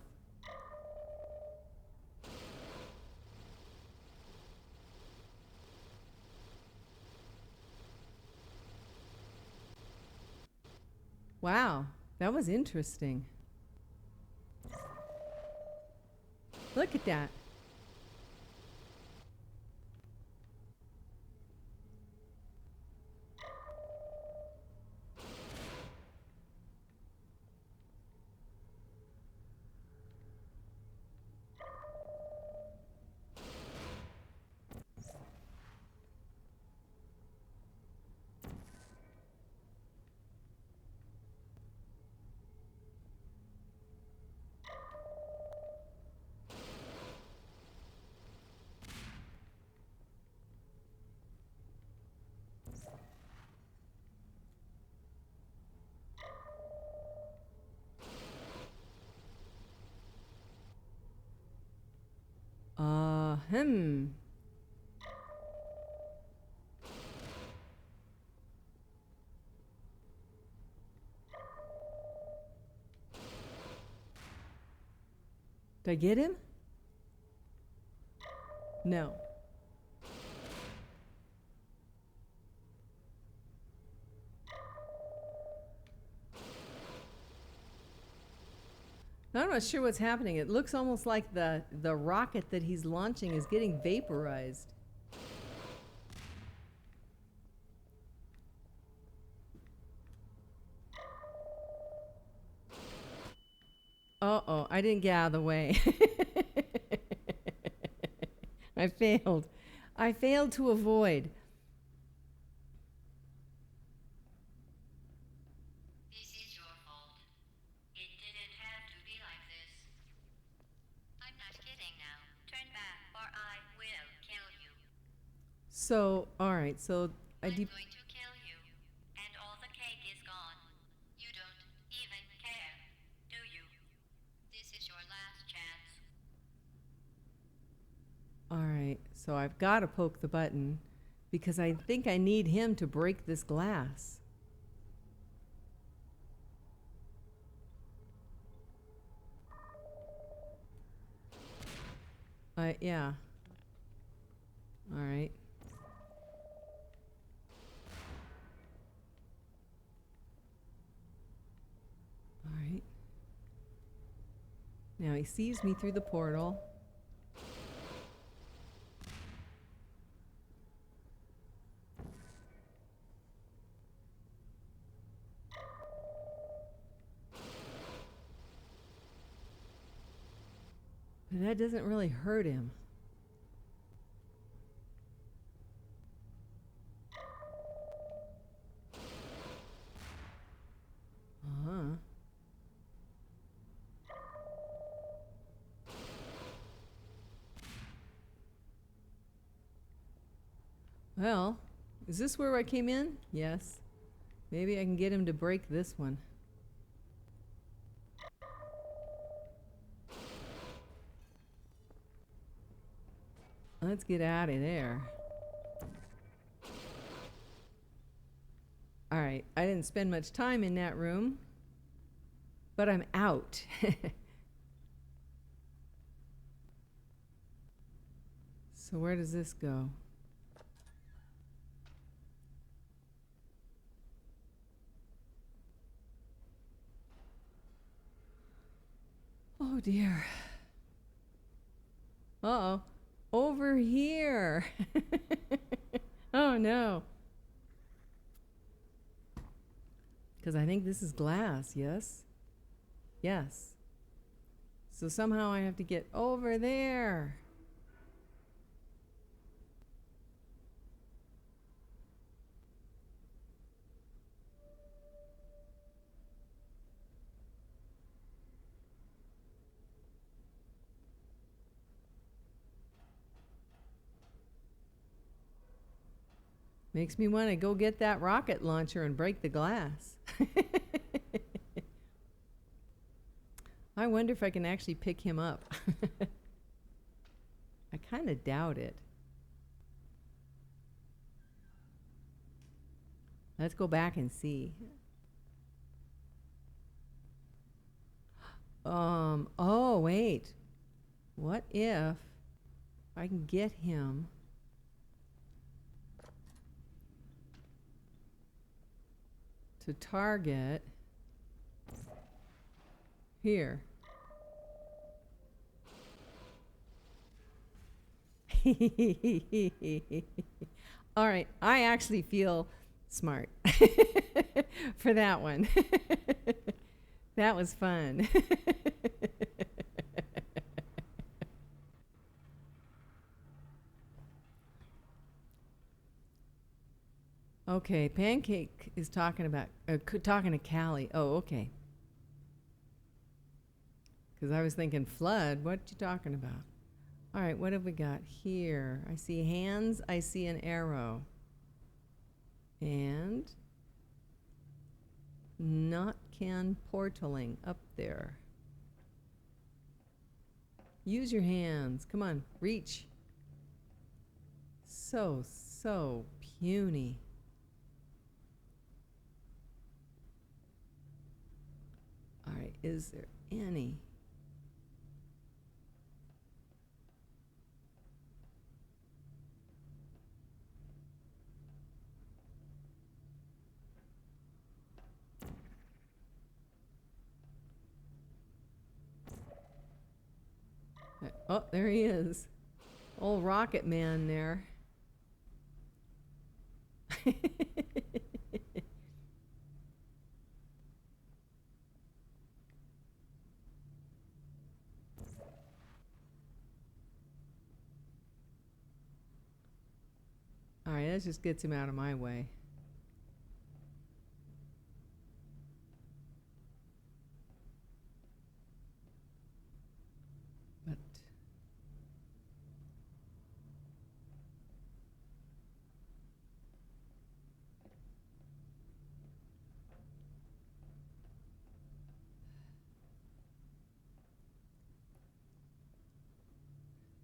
Wow, that was interesting. Look at that. Ahem. Did I get him? No. I'm not sure what's happening. It looks almost like the rocket that he's launching is getting vaporized. Uh-oh, I didn't get out of the way. I failed. I failed to avoid. This is your fault. It didn't have to be like this. I'm not kidding now. Turn back or I will kill you. So, all right. So I'm going to kill you, and all the cake is gone. You don't even care, do you? This is your last chance. all right. So I've got to poke the button because I think I need him to break this glass. Yeah. All right. All right. Now he sees me through the portal. But that doesn't really hurt him. Uh-huh. Well, is this where I came in? Yes. Maybe I can get him to break this one. Let's get out of there. All right, I didn't spend much time in that room, but I'm out. So where does this go? Oh dear. Uh-oh. Over here. Oh no. Because I think this is glass, yes? Yes. So somehow I have to get over there. Makes me want to go get that rocket launcher and break the glass. I wonder if I can actually pick him up. I kind of doubt it. Let's go back and see. Oh, wait. What if I can get him to target here? All right, I actually feel smart for that one. That was fun. Okay, Pancake is talking about talking to Callie. Oh, okay. Because I was thinking flood. What you talking about? All right, what have we got here? I see hands. I see an arrow. And not can portaling up there. Use your hands. Come on, reach. so puny. All right, is there any? Oh, there he is. Old Rocket Man there. All right, that just gets him out of my way. But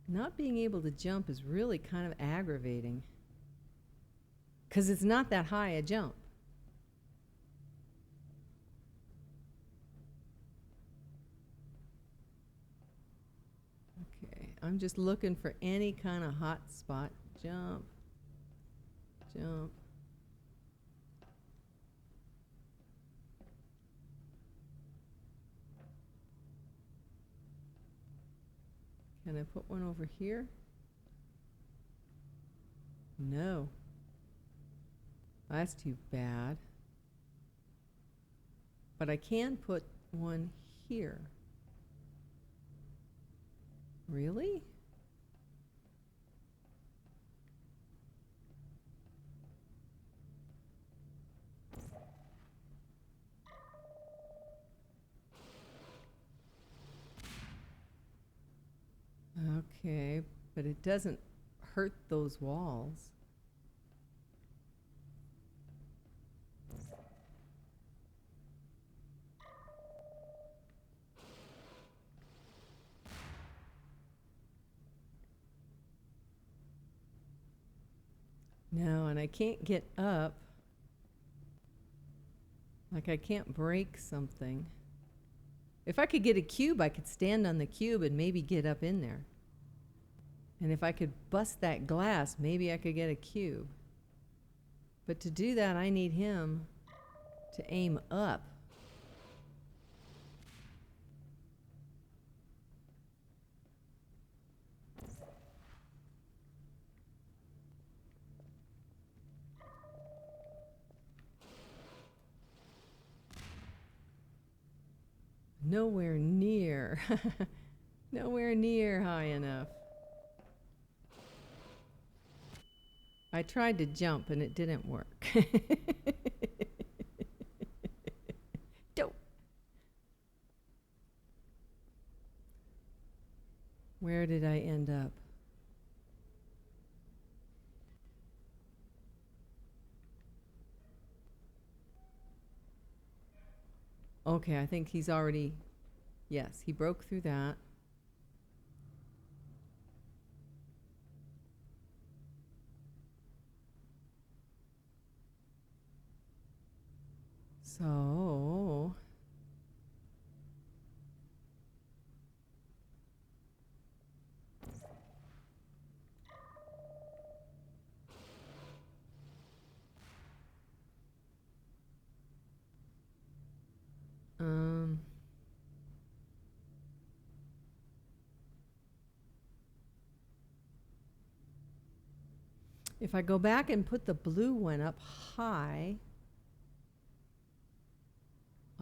not being able to jump is really kind of aggravating. Because it's not that high a jump. Okay, I'm just looking for any kind of hot spot. Jump. Jump. Can I put one over here? No. That's too bad. But I can put one here. Really? Okay, but it doesn't hurt those walls. No, and I can't get up. Like I can't break something. If I could get a cube, I could stand on the cube and maybe get up in there. And if I could bust that glass, maybe I could get a cube. But to do that, I need him to aim up. Nowhere near. Nowhere near high enough. I tried to jump and it didn't work. Don't. Where did I end up? Okay, I think he's already, yes, he broke through that. So, if I go back and put the blue one up high,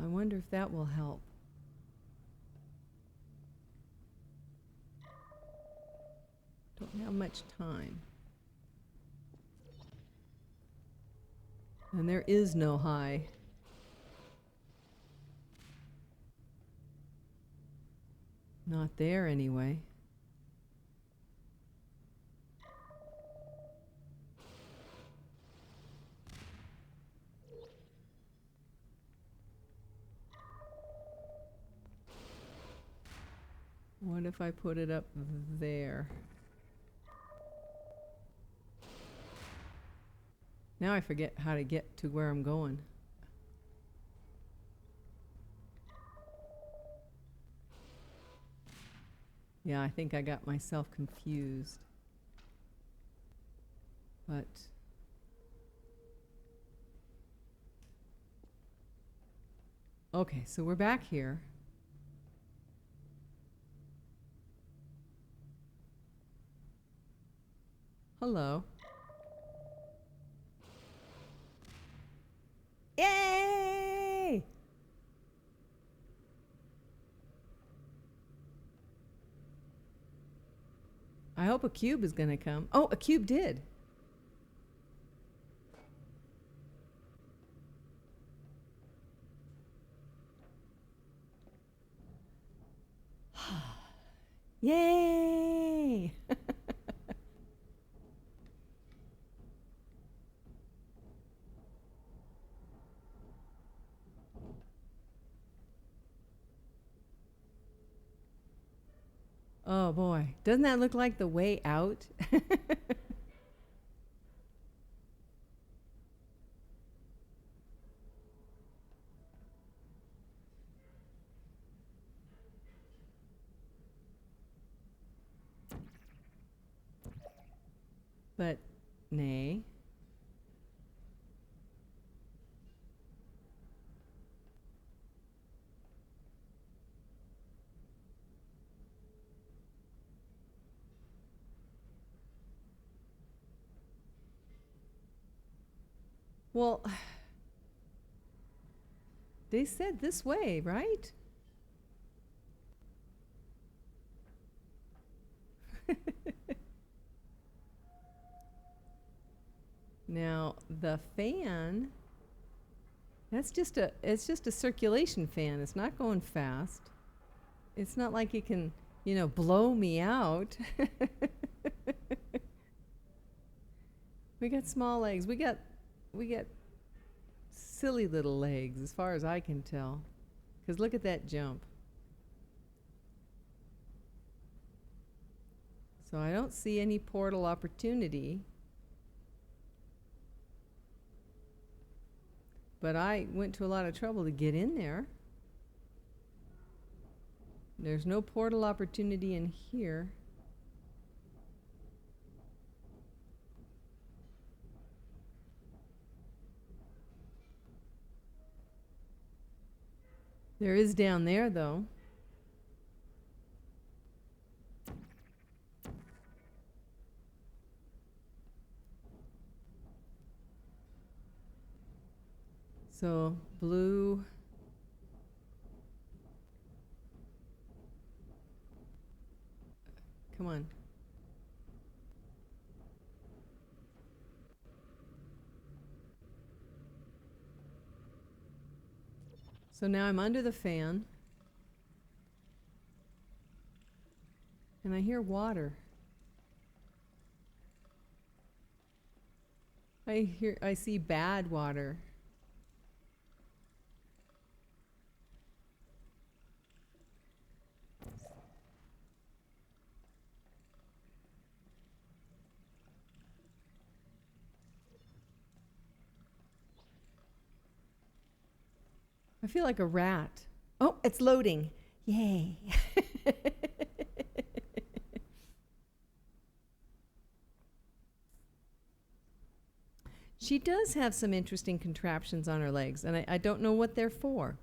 I wonder if that will help. Don't have much time. And there is no high. Not there anyway. What if I put it up there? Now I forget how to get to where I'm going. Yeah, I think I got myself confused. But okay, so we're back here. Hello. Yay! I hope a cube is going to come. Oh, a cube did. Yay! Oh boy, doesn't that look like the way out? But nay. Well, they said this way, right? Now, the fan, it's just a circulation fan. It's not going fast. It's not like it can, blow me out. We got small legs. We got silly little legs as far as I can tell. 'Cause look at that jump. So I don't see any portal opportunity. But I went to a lot of trouble to get in there. There's no portal opportunity in here. There is down there, though. So, blue. Come on. So now I'm under the fan. And I hear water. I see bad water. I feel like a rat. Oh, it's loading. Yay. She does have some interesting contraptions on her legs, and I don't know what they're for.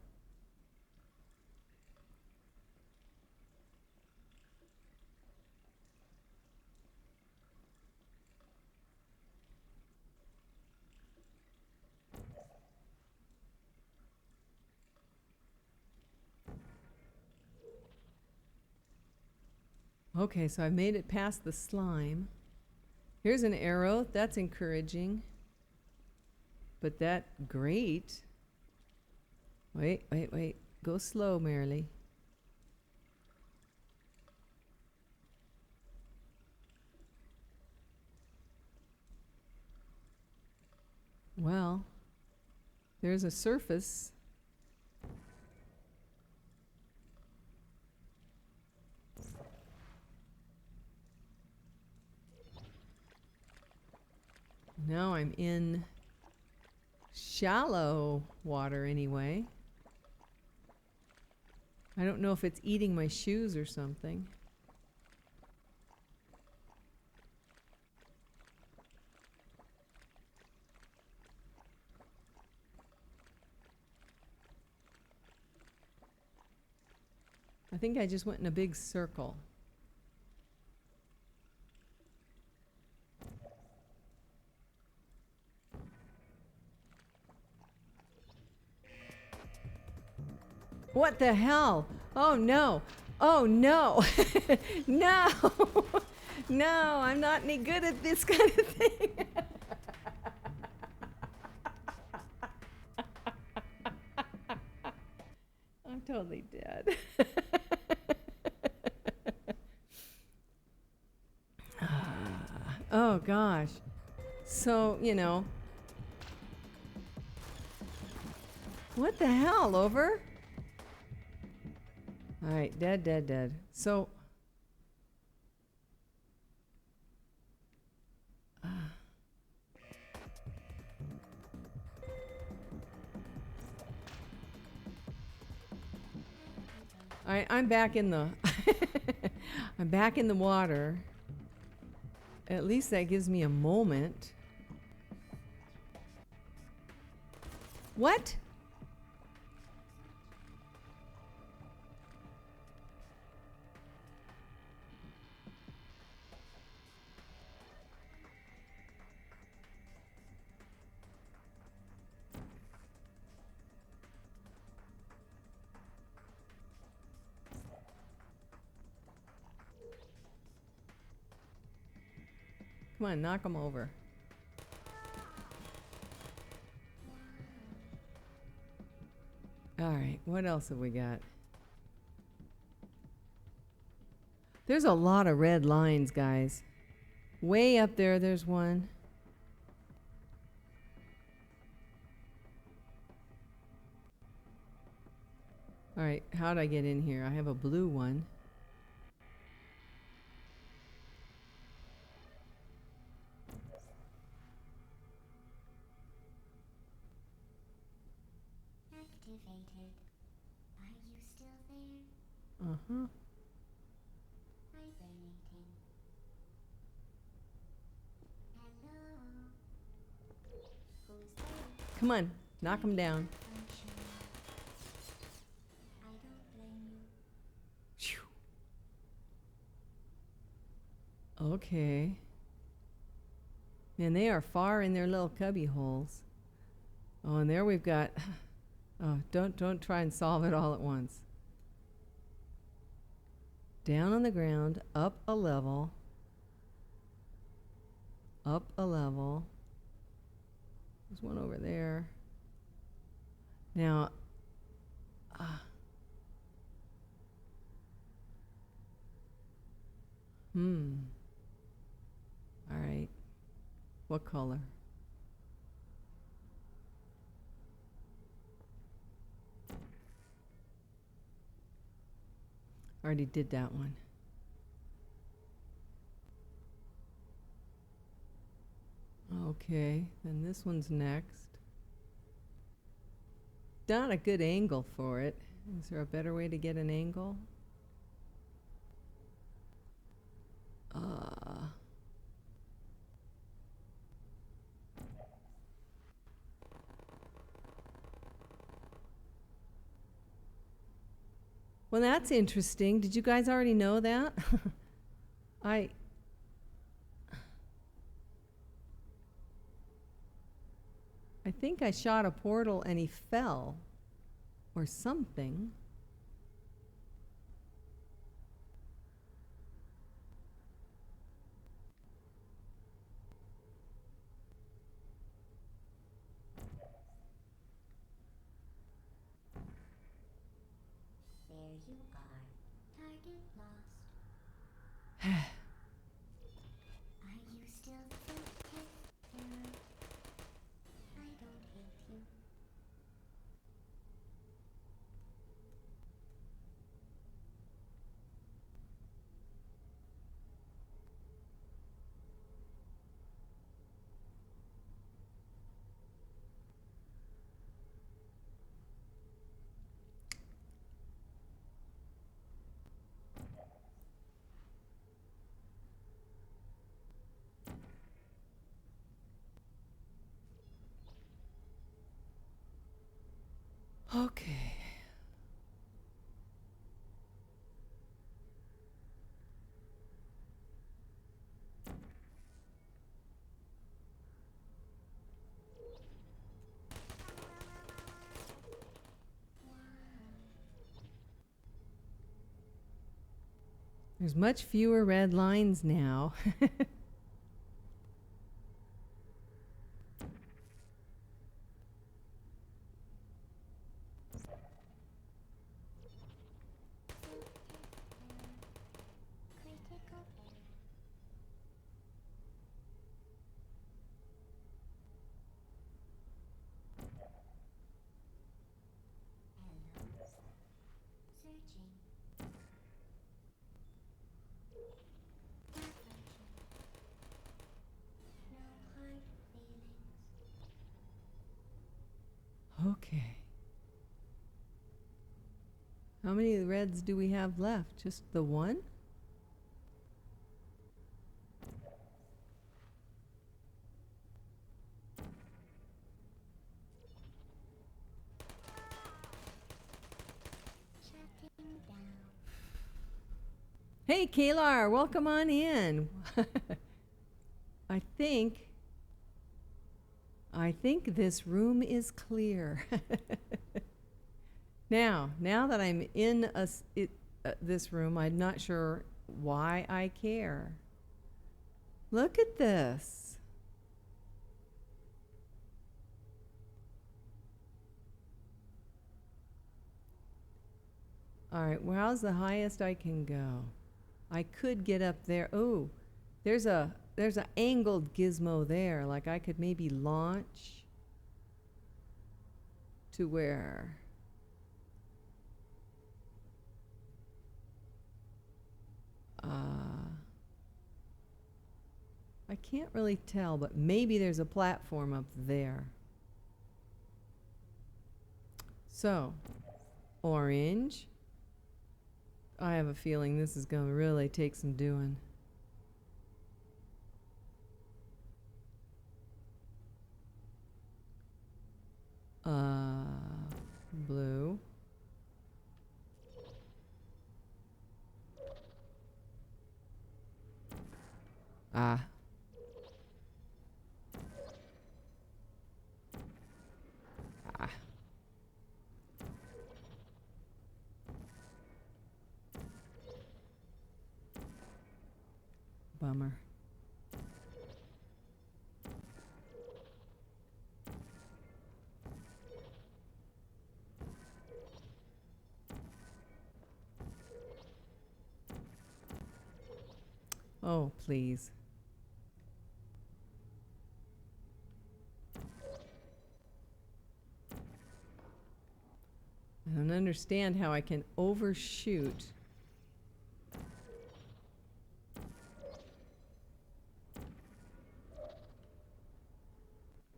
Okay, so I made it past the slime. Here's an arrow. That's encouraging. But that, great. Wait. Go slow, Marilee. Well, there's a surface. Now I'm in shallow water anyway. I don't know if it's eating my shoes or something. I think I just went in a big circle. What the hell? Oh no. Oh no. No. No, I'm not any good at this kind of thing. I'm totally dead. Oh gosh. So, you know. What the hell, over? All right, dead, dead, dead. So, all right, I'm back in the I'm back in the water. At least that gives me a moment. What? Come on, knock them over. All right, what else have we got? There's a lot of red lines, guys. Way up there, there's one. All right, how'd I get in here? I have a blue one. Activated. Are you still there? Uh-huh. Hibernating. Hello. Who's there? Come on, knock them down. Function. I don't blame you. Phew. Okay. And they are far in their little cubby holes. Oh, and there we've got. Oh, don't try and solve it all at once. Down on the ground, up a level. Up a level. There's one over there. Now, all right. What color? Already did that one. Okay, then this one's next. Not a good angle for it. Is there a better way to get an angle? Well, that's interesting. Did you guys already know that? I think I shot a portal and he fell or something. There you are. Target lost. Are you still there? I don't hate you. Okay. There's much fewer red lines now. Critical error. Hello. Searching. Malfunction. No hard feelings. Okay. How many reds do we have left? Just the one? Shutting down. Hey, Kalar, welcome on in. I think this room is clear. Now that I'm in this room, I'm not sure why I care. Look at this. All right, well, how's the highest I can go? I could get up there. Oh, there's a angled gizmo there. Like I could maybe launch to where? I can't really tell, but maybe there's a platform up there. So, orange. I have a feeling this is going to really take some doing. Blue. Ah. Ah. Bummer. Oh, please. I don't understand how I can overshoot.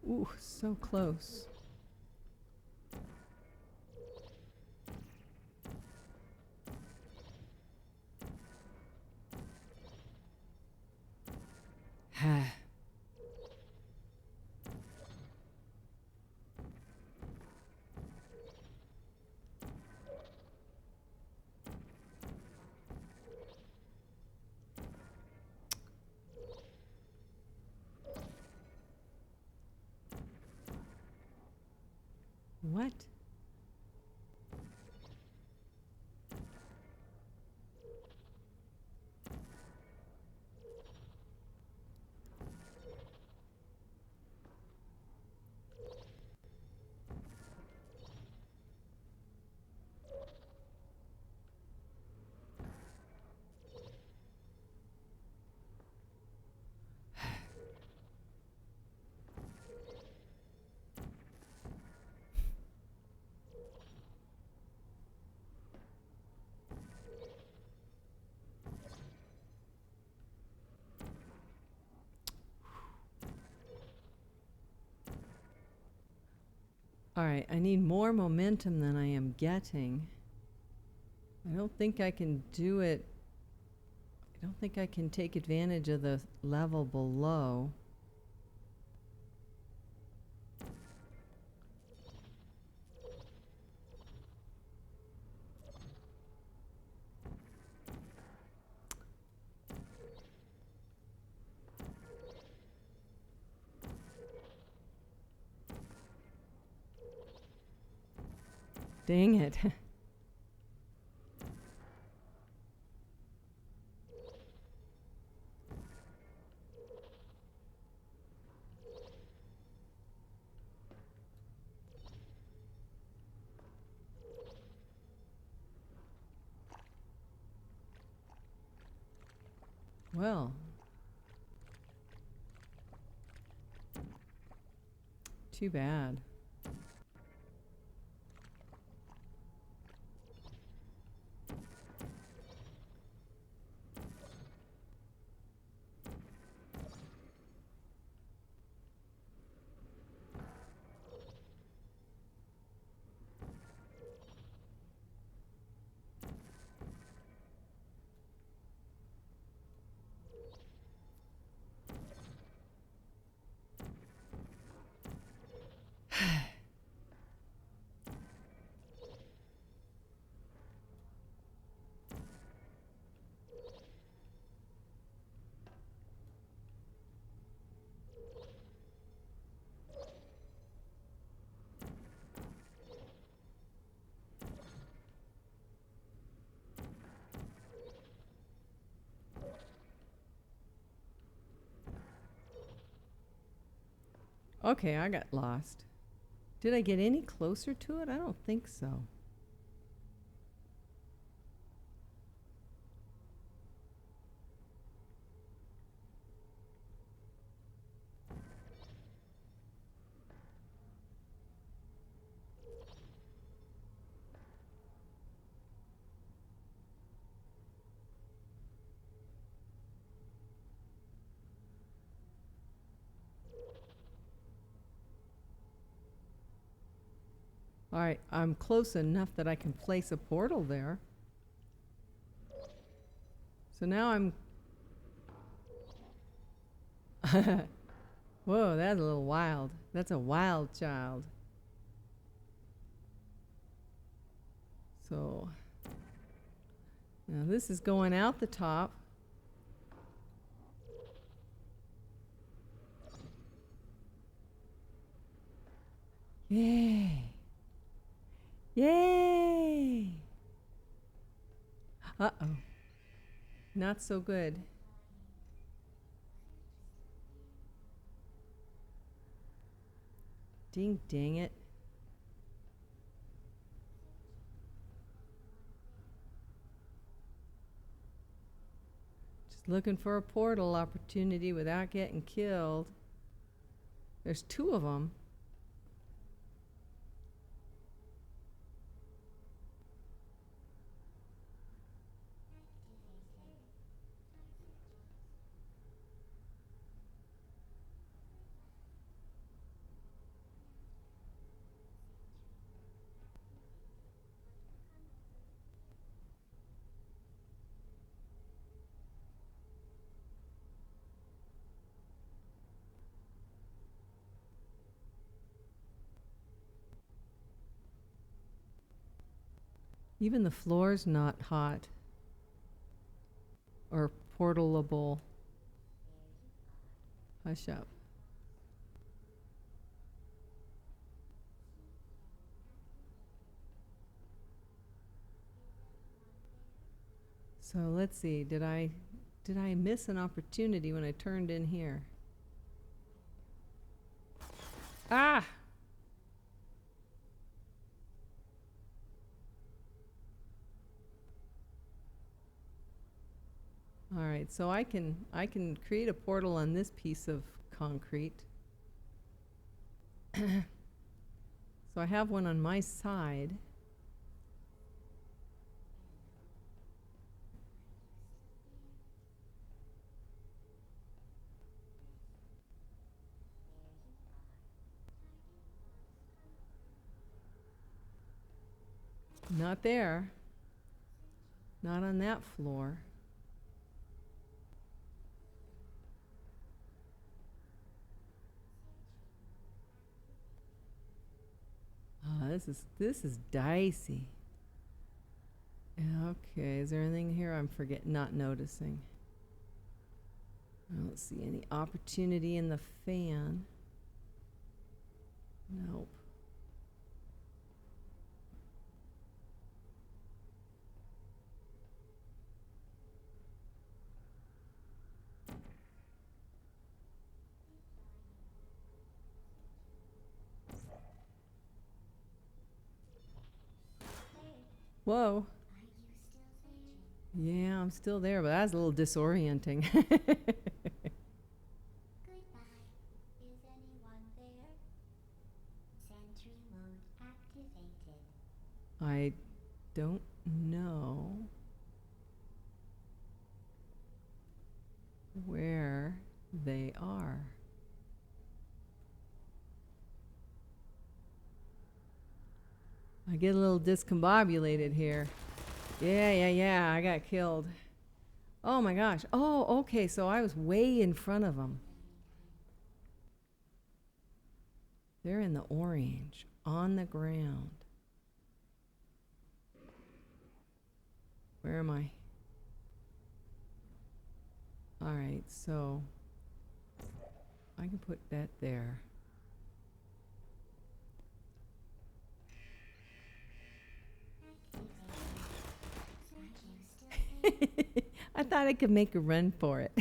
Ooh, so close. What? All right, I need more momentum than I am getting. I don't think I can do it. I don't think I can take advantage of the level below. Dang it. Well, too bad. Okay, I got lost. Did I get any closer to it? I don't think so. All right, I'm close enough that I can place a portal there. So now I'm... Whoa, that's a little wild. That's a wild child. So now this is going out the top. Yay! Yay! Uh-oh. Not so good. Dang it. Just looking for a portal opportunity without getting killed. There's 2 of them. Even the floor's not hot or portalable. Hush up. So let's see, did I miss an opportunity when I turned in here? Ah! All right, so I can create a portal on this piece of concrete. So I have one on my side. Not there. Not on that floor. This is dicey. Okay, is there anything here I'm not noticing? I don't see any opportunity in the fan. Nope. Whoa. Are you still there? Yeah, I'm still there, but that's a little disorienting. Goodbye. Is anyone there? Sentry mode activated. I don't know where they are. I get a little discombobulated here. Yeah, I got killed. Oh my gosh. Oh, okay, so I was way in front of them. They're in the orange, on the ground. Where am I? All right, so I can put that there. Are you still there? I thought I could make a run for it.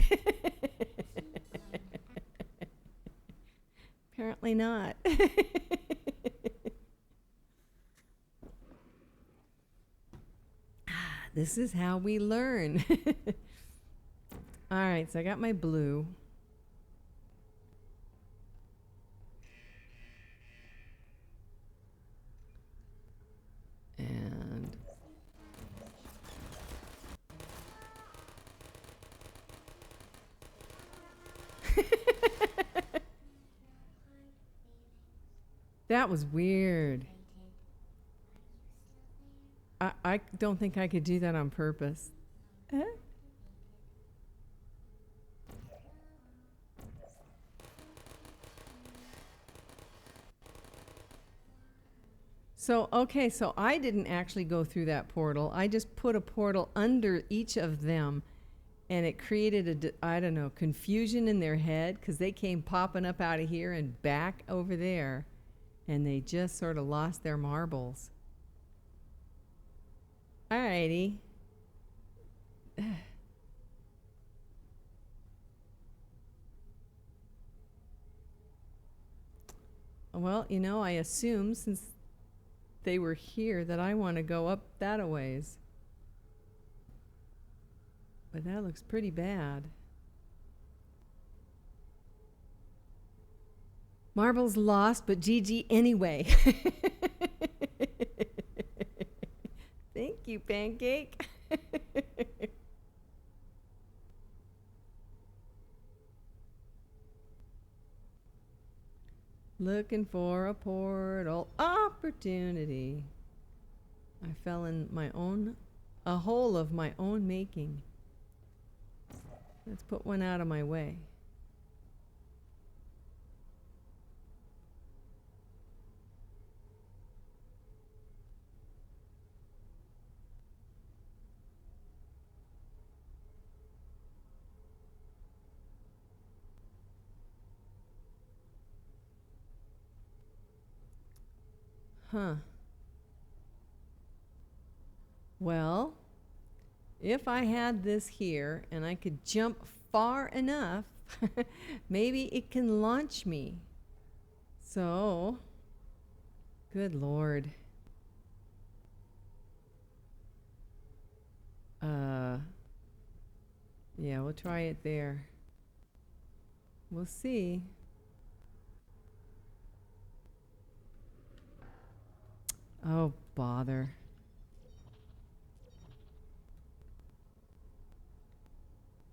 Apparently not. This is how we learn. All right, so I got my blue. And that was weird. I don't think I could do that on purpose. So, okay, so I didn't actually go through that portal. I just put a portal under each of them, and it created I don't know, confusion in their head because they came popping up out of here and back over there, and they just sort of lost their marbles. Alrighty. Well, you know, I assume since they were here that I want to go up that a ways. But that looks pretty bad. Marbles lost, but GG anyway. Thank you, Pancake. Looking for a portal opportunity. I fell in a hole of my own making. Let's put one out of my way. Huh. Well, if I had this here and I could jump far enough, maybe it can launch me. So, good Lord. Yeah, we'll try it there. We'll see. Oh, bother.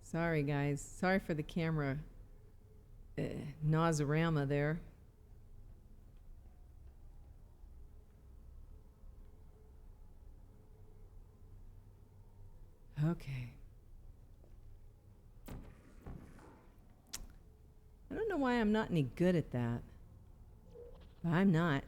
Sorry, guys. Sorry for the camera nausearama there. Okay. I don't know why I'm not any good at that. But I'm not.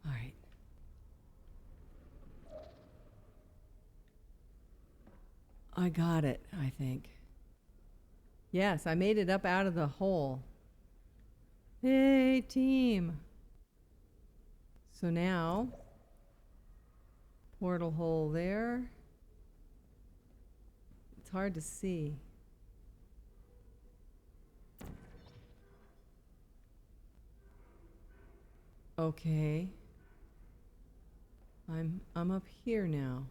All right. I got it, I think. Yes, I made it up out of the hole. Hey, team. So now portal hole there. It's hard to see. Okay. I'm up here now.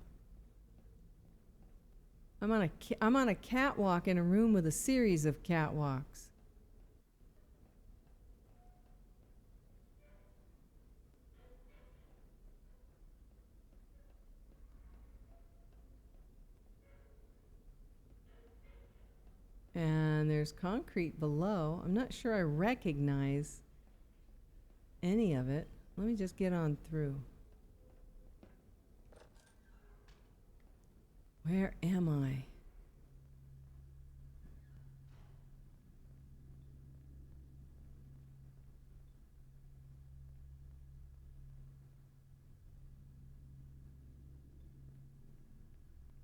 I'm on a catwalk in a room with a series of catwalks. And there's concrete below. I'm not sure I recognize any of it. Let me just get on through. Where am I?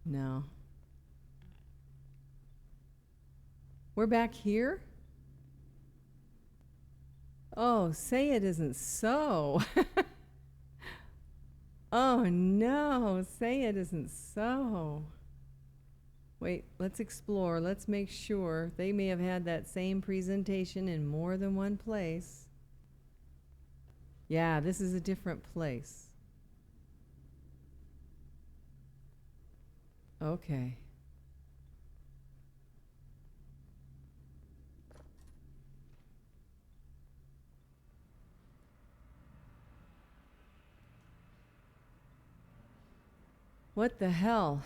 No. We're back here? Oh, say it isn't so. Oh no, say it isn't so. Wait, let's explore. Let's make sure. They may have had that same presentation in more than one place. Yeah, this is a different place. Okay. What the hell?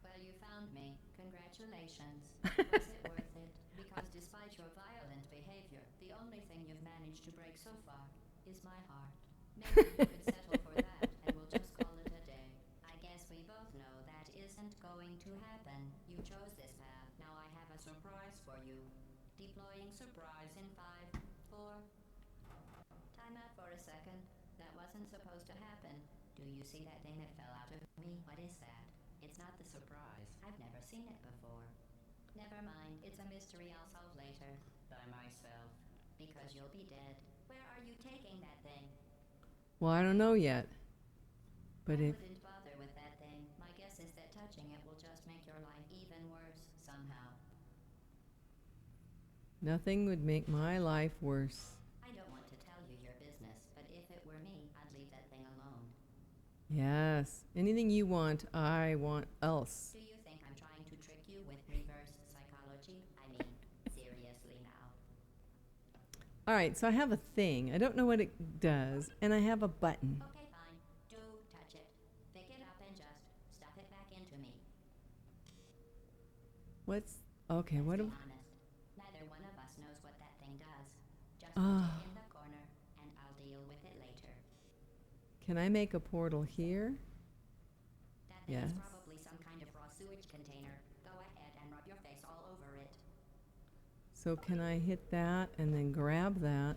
Well, you found me. Congratulations. Was it worth it? Because despite your violent behavior, the only thing you've managed to break so far is my heart. Maybe you could settle for that, and we'll just call it a day. I guess we both know that isn't going to happen. You chose this path. Now I have a surprise for you. Deploying surprise in 5, 4. Time out for a second. That wasn't supposed to happen. Do you see that thing that fell out of me? What is that? It's not the surprise. I've never seen it before. Never mind. It's a mystery I'll solve later. By myself. Because you'll be dead. Where are you taking that thing? Well, I don't know yet. But I if wouldn't bother with that thing. My guess is that touching it will just make your life even worse somehow. nothing would make my life worse. I don't want to tell you your business, but if it were me, I'd leave that thing alone. Yes. Anything you want, I want else. Do you think I'm trying to trick you with reverse psychology? I mean, seriously now. All right, so I have a thing. I don't know what it does, and I have a button. Okay, fine. Do touch it. Pick it up and just stuff it back into me. What's okay? What? Let's Do, be honest. Neither one of us knows what that thing does. Just Ah. put it in the corner, and I'll deal with it later. can I make a portal here? That thing Yes. is probably some kind of raw sewage container. Go ahead and rub your face all over it. So can I hit that and then grab that?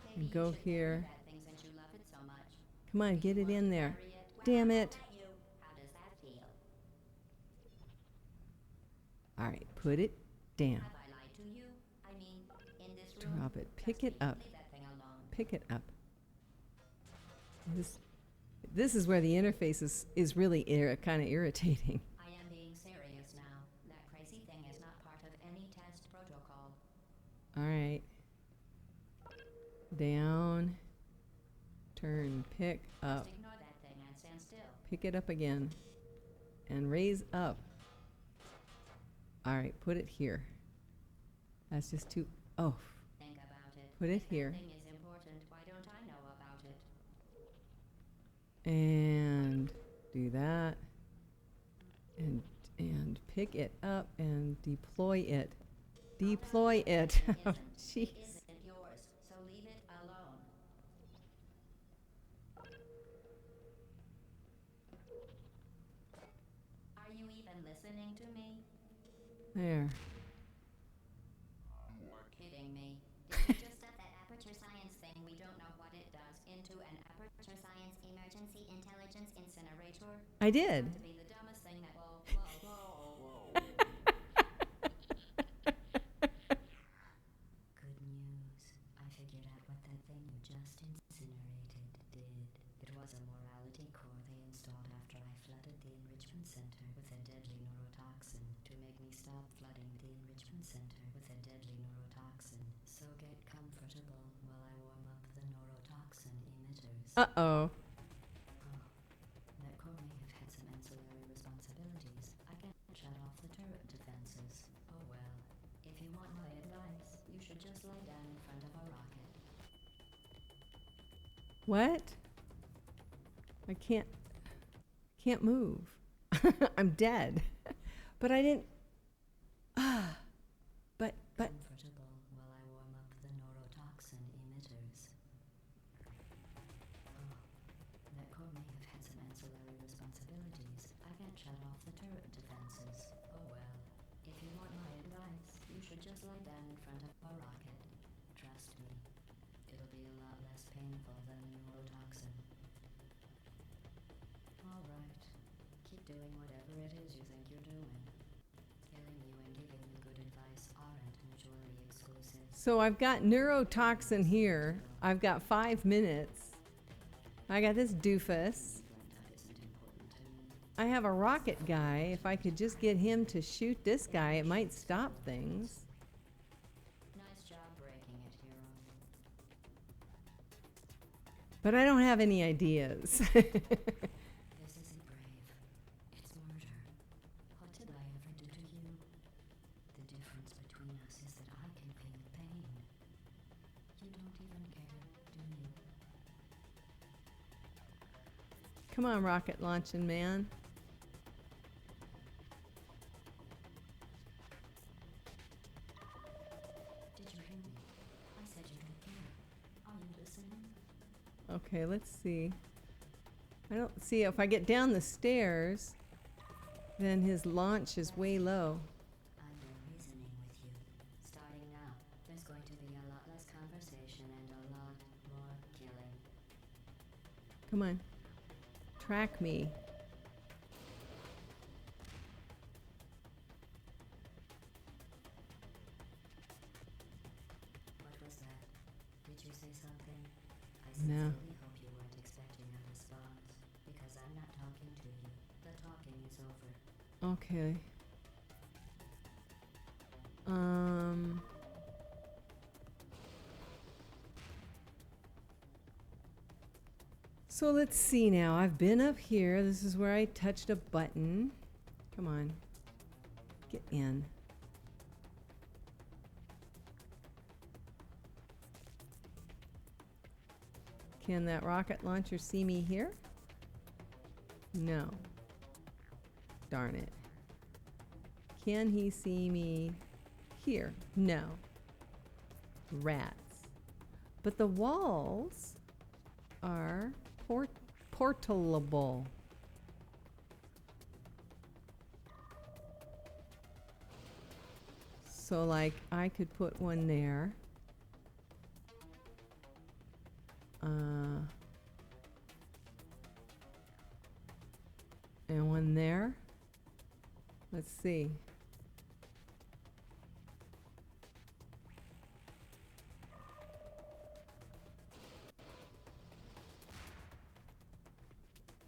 Maybe you go should here. bury that thing since you love it so much. Come on, get it in there. Bury it. Well, Damn how it. about you? How does that feel? All right, put it down. Have I lied to you? I mean, in this room. Drop it. Pick trust it me, up. Leave that thing alone. Pick it up. This is where the interface is really kind of irritating. I am being serious now. That crazy thing is not part of any test protocol. All right. Down. Turn. Pick up. Just ignore that thing and stand still. Pick it up again. And raise up. All right, put it here. That's just too. Oh, Think about it. put it If that here. thing is important, why don't I know about it? And do that. And pick it up and deploy it. Deploy it. It Oh, isn't. jeez. It isn't yours, so leave it alone. Are you even listening to me? There. You're kidding me. Did you just stuff that Aperture Science thing, we don't know what it does, into an Aperture Science Emergency Intelligence Incinerator? I did. To be the dumbest thing that. Whoa, whoa, whoa, whoa. center with a deadly neurotoxin, so get comfortable while I warm up the neurotoxin emitters. Uh-oh. That core may have had some ancillary responsibilities. I can shut off the turret defenses. Oh well. If you want my advice, you should just lay down in front of a rocket. What? I can't move. I'm dead. But I didn't. But Comfortable while I warm up the neurotoxin emitters. That core may have had some ancillary responsibilities. I can shut off the turret defenses. Oh well. If you want my advice, you should just lay down in front of a rocket. Trust me. It'll be a lot less painful than the neurotoxin. Alright. Keep doing whatever it is you think you're doing. Killing you and giving you good advice aren't mutually exclusive. so I've got neurotoxin here. I've got 5 minutes. I got this doofus. That isn't important to me. I have a rocket guy. If I could just get him to shoot this guy, it might stop things. Nice job breaking it, hero. But I don't have any ideas. This isn't brave. It's murder. What did I ever do to you? The difference between us is that I can feel pain. You don't even care, do you? Come on, rocket launching man. Did you hear me? I said you don't care. Are you listening? Okay, let's see. I don't see if I get down the stairs, then his launch is way low. I'm done reasoning with you. Starting now, there's going to be a lot less conversation and a lot more killing. Come on. Track me. What was that? Did you say something? I No. sincerely hope you weren't expecting a response, because I'm not talking to you. The talking is over. Okay. So let's see now. I've been up here. This is where I touched a button. Come on. Get in. Can that rocket launcher see me here? No. Darn it. Can he see me here? No. Rats. But the walls are portable. So like I could put one there. And one there. Let's see.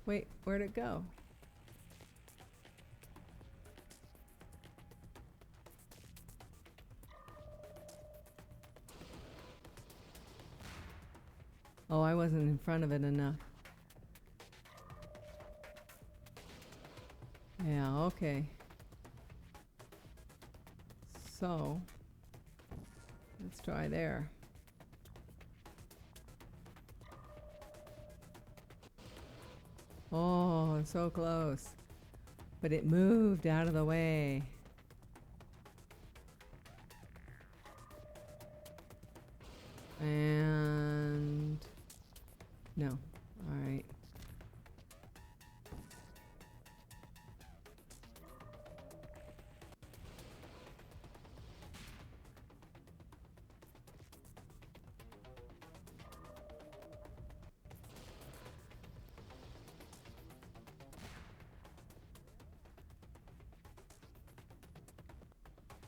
Wait, where'd it go? Oh, I wasn't in front of it enough. Yeah, okay. So, let's try there. Oh, so close. But it moved out of the way. And no. All right.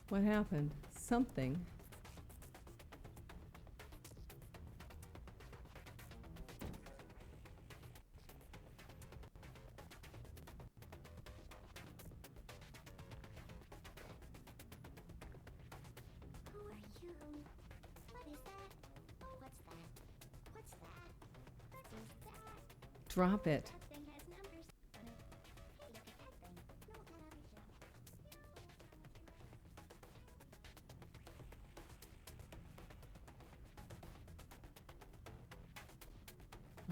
What happened? Something. Is that? What's that? What's that? Is that? Drop it. That thing has numbers on it. Hey, look at that thing. No television.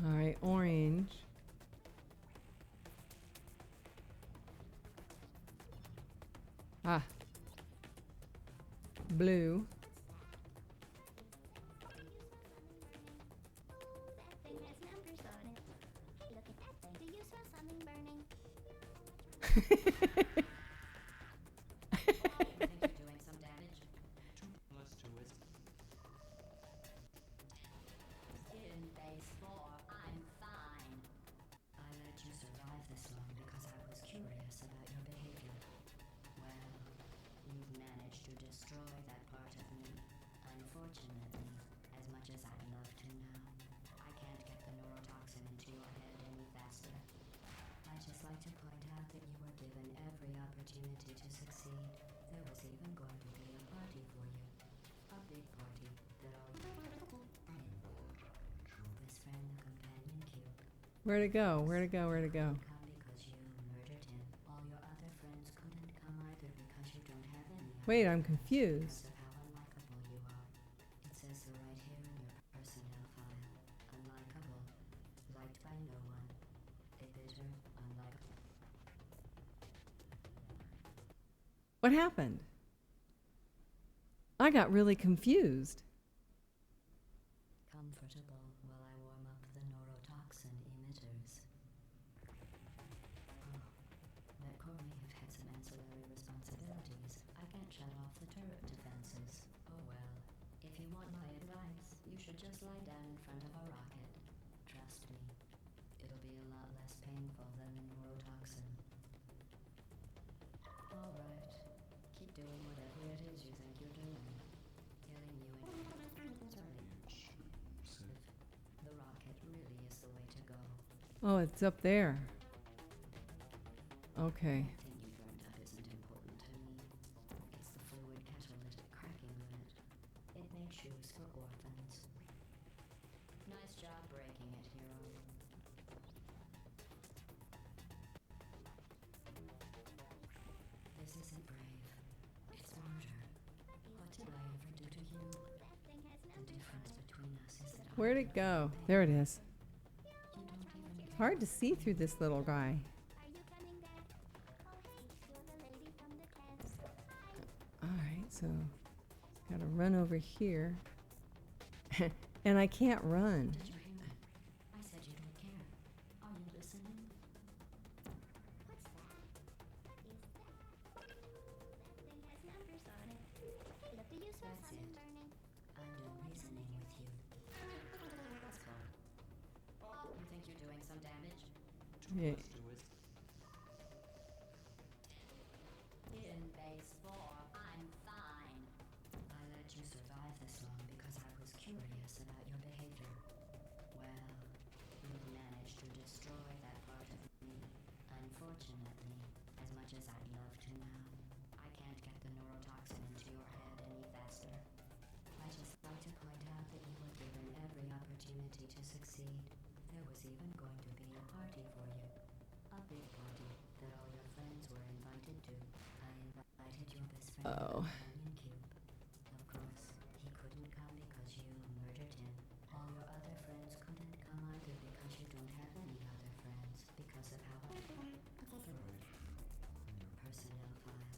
All right, orange. Ah. Blue. That thing has numbers on it. Hey, look at that thing. Do you smell something burning? I think you're doing some damage. 2 plus 2 is In base 4, I'm fine. I let you survive this long because I was curious about your behavior. Well, you've managed to destroy that part of me. Unfortunately, as much as I'd love to now, I can't get the neurotoxin into your head any faster. I'd just like to point out that you were given every opportunity to succeed. There was even going to be a party for you. A big party that all best friend, the companion cube. Where to go? Where to go? Where to go? Come because you murdered him. All your other friends couldn't come either because you don't have any. Wait, I'm confused. Because of how unlikable you are. It says so right here in your personnel file. Unlikable. Liked by no one. A bitter, unlikable. What happened? I got really confused. Comfortable while I warm up the neurotoxin emitters. Oh, that core may have had some ancillary responsibilities. I can't shut off the turret defenses. Oh well. If you want my advice, you should just lie down in front of a rocket. Trust me. It'll be a lot less painful than the neurotoxin. Alright. Keep doing whatever it is you think you're doing. Killing you and sorry. The rocket really is the way to go. Oh, it's up there. Okay. That thing you burned up isn't important to me. It's the fluid catalytic cracking unit. It makes shoes for orphans. Nice job breaking it, hero. This isn't brave. It's murder. What did I ever do to you? That thing has The numbers on difference it. between us is that Where'd it go? There it is. you don't even It's hard to see through this little guy. Are you coming back? Oh, hey, you're the lady from the camps. All right, so gotta run over here. And I can't run. Did you hear me? I said you don't care. Are you listening? What's that? What is that? That thing has numbers on it. Hey, look, do you smell That's something it. burning? I'm done reasoning with you. Let's go. Oh, you think you're doing some damage? 2 Yeah. plus 2 is In base 4, I'm fine. I let you survive this long because I was curious about your behavior. Well, you've managed to destroy that part of me. Unfortunately, as much as I'd love to now, I can't get the neurotoxin into your head any faster. I just like to point out that you were given every opportunity to succeed. There was even going to be a party for you. A big party that all your friends were invited to. I invited your best friend, Oh. the companion cube. Of course, he couldn't come because you murdered him. All your other friends couldn't come either because you don't have any other friends because of how personnel file.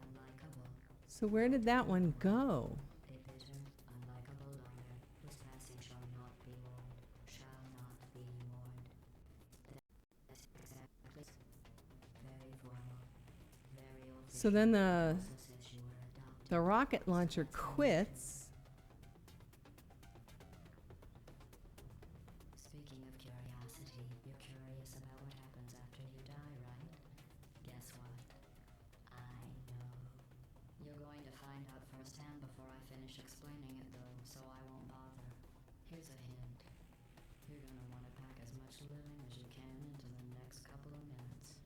Unlikable. So where did that one go? A bitter, unlikable loner whose passing shall not be mourned, shall not be mourned. That's exactly. Very formal. Very old. So then Also says you were adopted. the rocket launcher quits. Speaking of curiosity, you're curious about what happens after you die, right? Guess what? I know. You're going to find out firsthand before I finish explaining it, though, so I won't bother. Here's a hint. You're gonna want to pack as much living as you can into the next couple of minutes.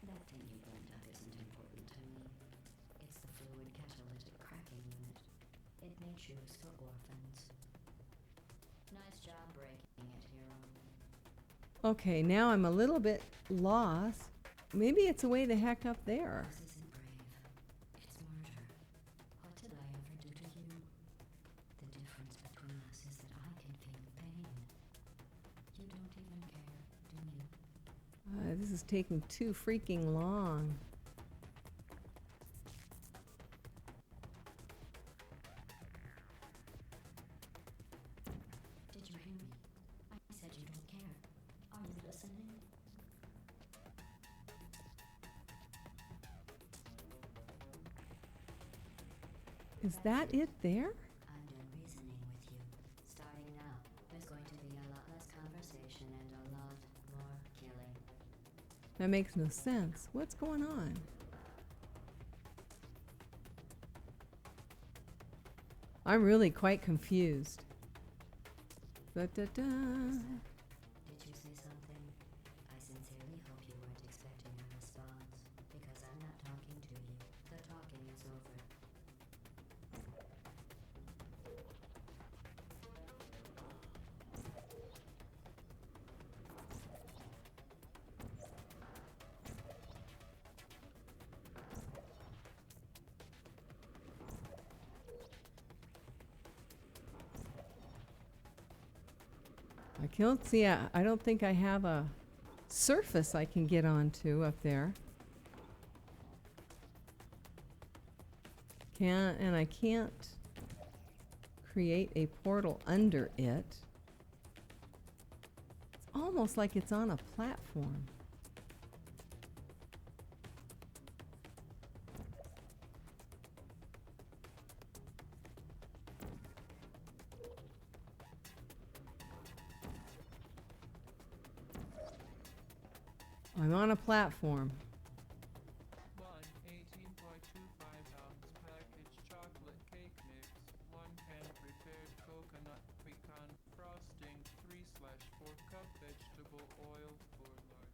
That thing you burned up isn't important to me. It's the fluid catalytic cracking unit. shoes for orphans. Nice job breaking it, hero. Okay, now I'm a little bit lost. Maybe it's way the heck up there. This isn't brave. It's murder. What did I ever do to you? The difference between us is that I can feel pain. You don't even care, do you? This is taking too freaking long. Did you hear me? I said you don't care. Are you listening? Is that it there? I'm done reasoning with you. Starting now, there's going to be a lot less conversation and a lot more killing. That makes no sense. What's going on? I'm really quite confused. Da-da-da. Did you say something? I sincerely hope you weren't expecting a response, because I'm not talking to you. The talking is over. I can't see. I don't think I have a surface I can get onto up there. And I can't create a portal under it. It's almost like it's on a platform. I'm on a platform. 18.25 ounce packaged chocolate cake mix, 1 can prepared coconut pecan frosting, 3/4 cup vegetable oil, 4 large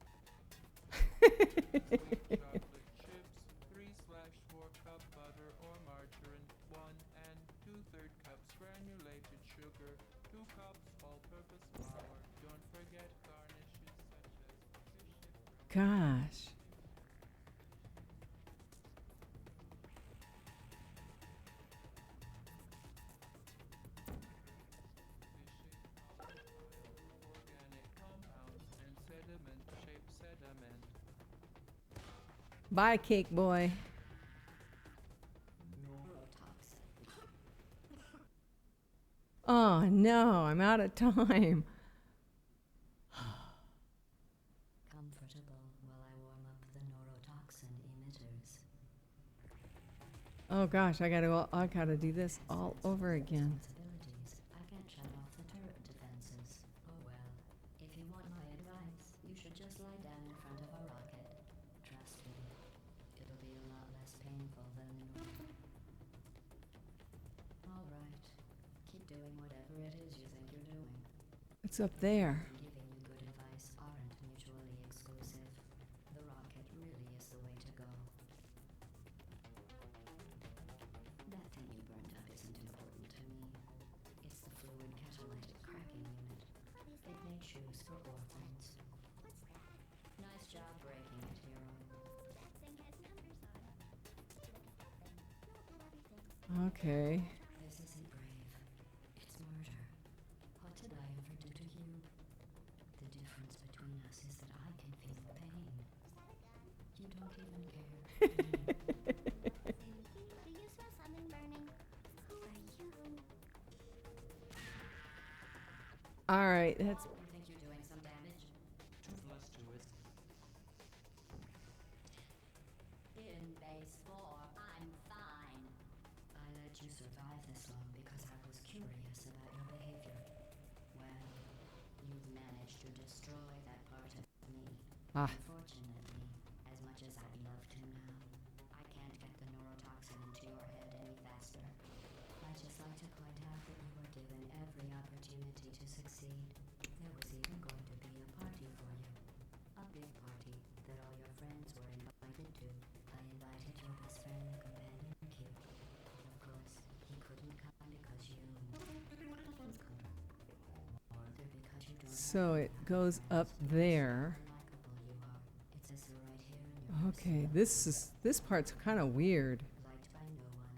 sweet chocolate chips, 3/4 cup butter or margarine, 1 and 2/3 cups granulated sugar, 2 cups all-purpose flour. Don't forget garnishes such as fish. Gosh. Organic compounds and sediment-shaped sediment. Bye, cake boy. Neurotoxin. Oh no, I'm out of time. Comfortable while I warm up the neurotoxin emitters. Oh gosh, I gotta do this all over again. Responsibilities. I can't shut off the turret defenses. Oh well. If you want my advice, you should just lie down in front of a rocket. Trust me. It'll be a lot less painful than normal. All right. Keep doing whatever it is you think you're doing. It's up there. And giving you good advice aren't mutually exclusive. The rocket really is the way to go. That thing you burned up isn't important to me. It's the fluid catalytic cracking unit. It made shoes for orphans. What's that? Nice job breaking it, hero. That thing has numbers on it. Look at that thing. Not everything. Okay. This isn't brave. It's murder. What did I ever do to you? The difference between us is that I can feel pain. Is that a gun? You don't even care. Do you smell something burning? Who are you? All right, that's You think you're doing some damage? 2 plus 2 is In base 4, I'm fine. I let you survive this long because I was curious about your behavior. Well, you've managed to destroy that part of me. Ah. Unfortunately, as much as I'd love to now, I can't get the neurotoxin into your head any faster. I'd just like to point out that you were given every opportunity to succeed. There was even going to be a party for you. A big party that all your friends were invited to. I invited your best friend, the companion cube. Of course, he couldn't come because So it goes up there. Unlikable you are. It says so right here in your Okay, this part's kind of weird. liked by no one.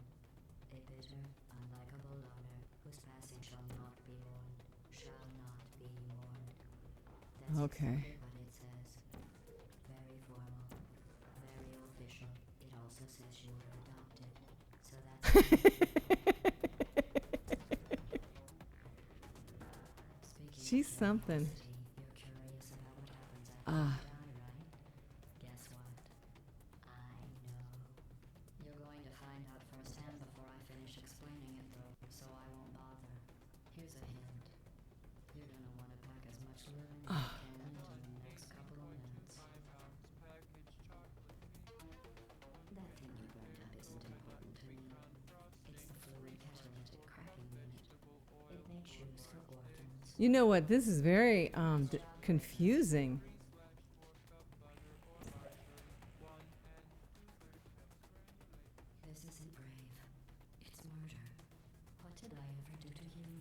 A bitter, unlikable loner whose passing shall not be mourned. Shall not be mourned. That's Okay. exactly what it says. Very formal. Very official. It also says you were adopted. So that's Speaking She's of something. curiosity, you're curious about what happens after Ah. you die, right? Guess what? I know. You're going to find out firsthand before I finish explaining it, though, so I won't bother. Here's a hint. You're gonna want to pack as much living as you can into the next couple of minutes. 5-ounce package chocolate cake. That thing you burned up isn't important to me. It's the fluid catalytic cracking unit. It makes shoes for orphans. You know what? This is very confusing. 3/4 cup butter or margarine. 1 and 2/3 cups granulated. This isn't brave. It's murder. What did I ever do to you?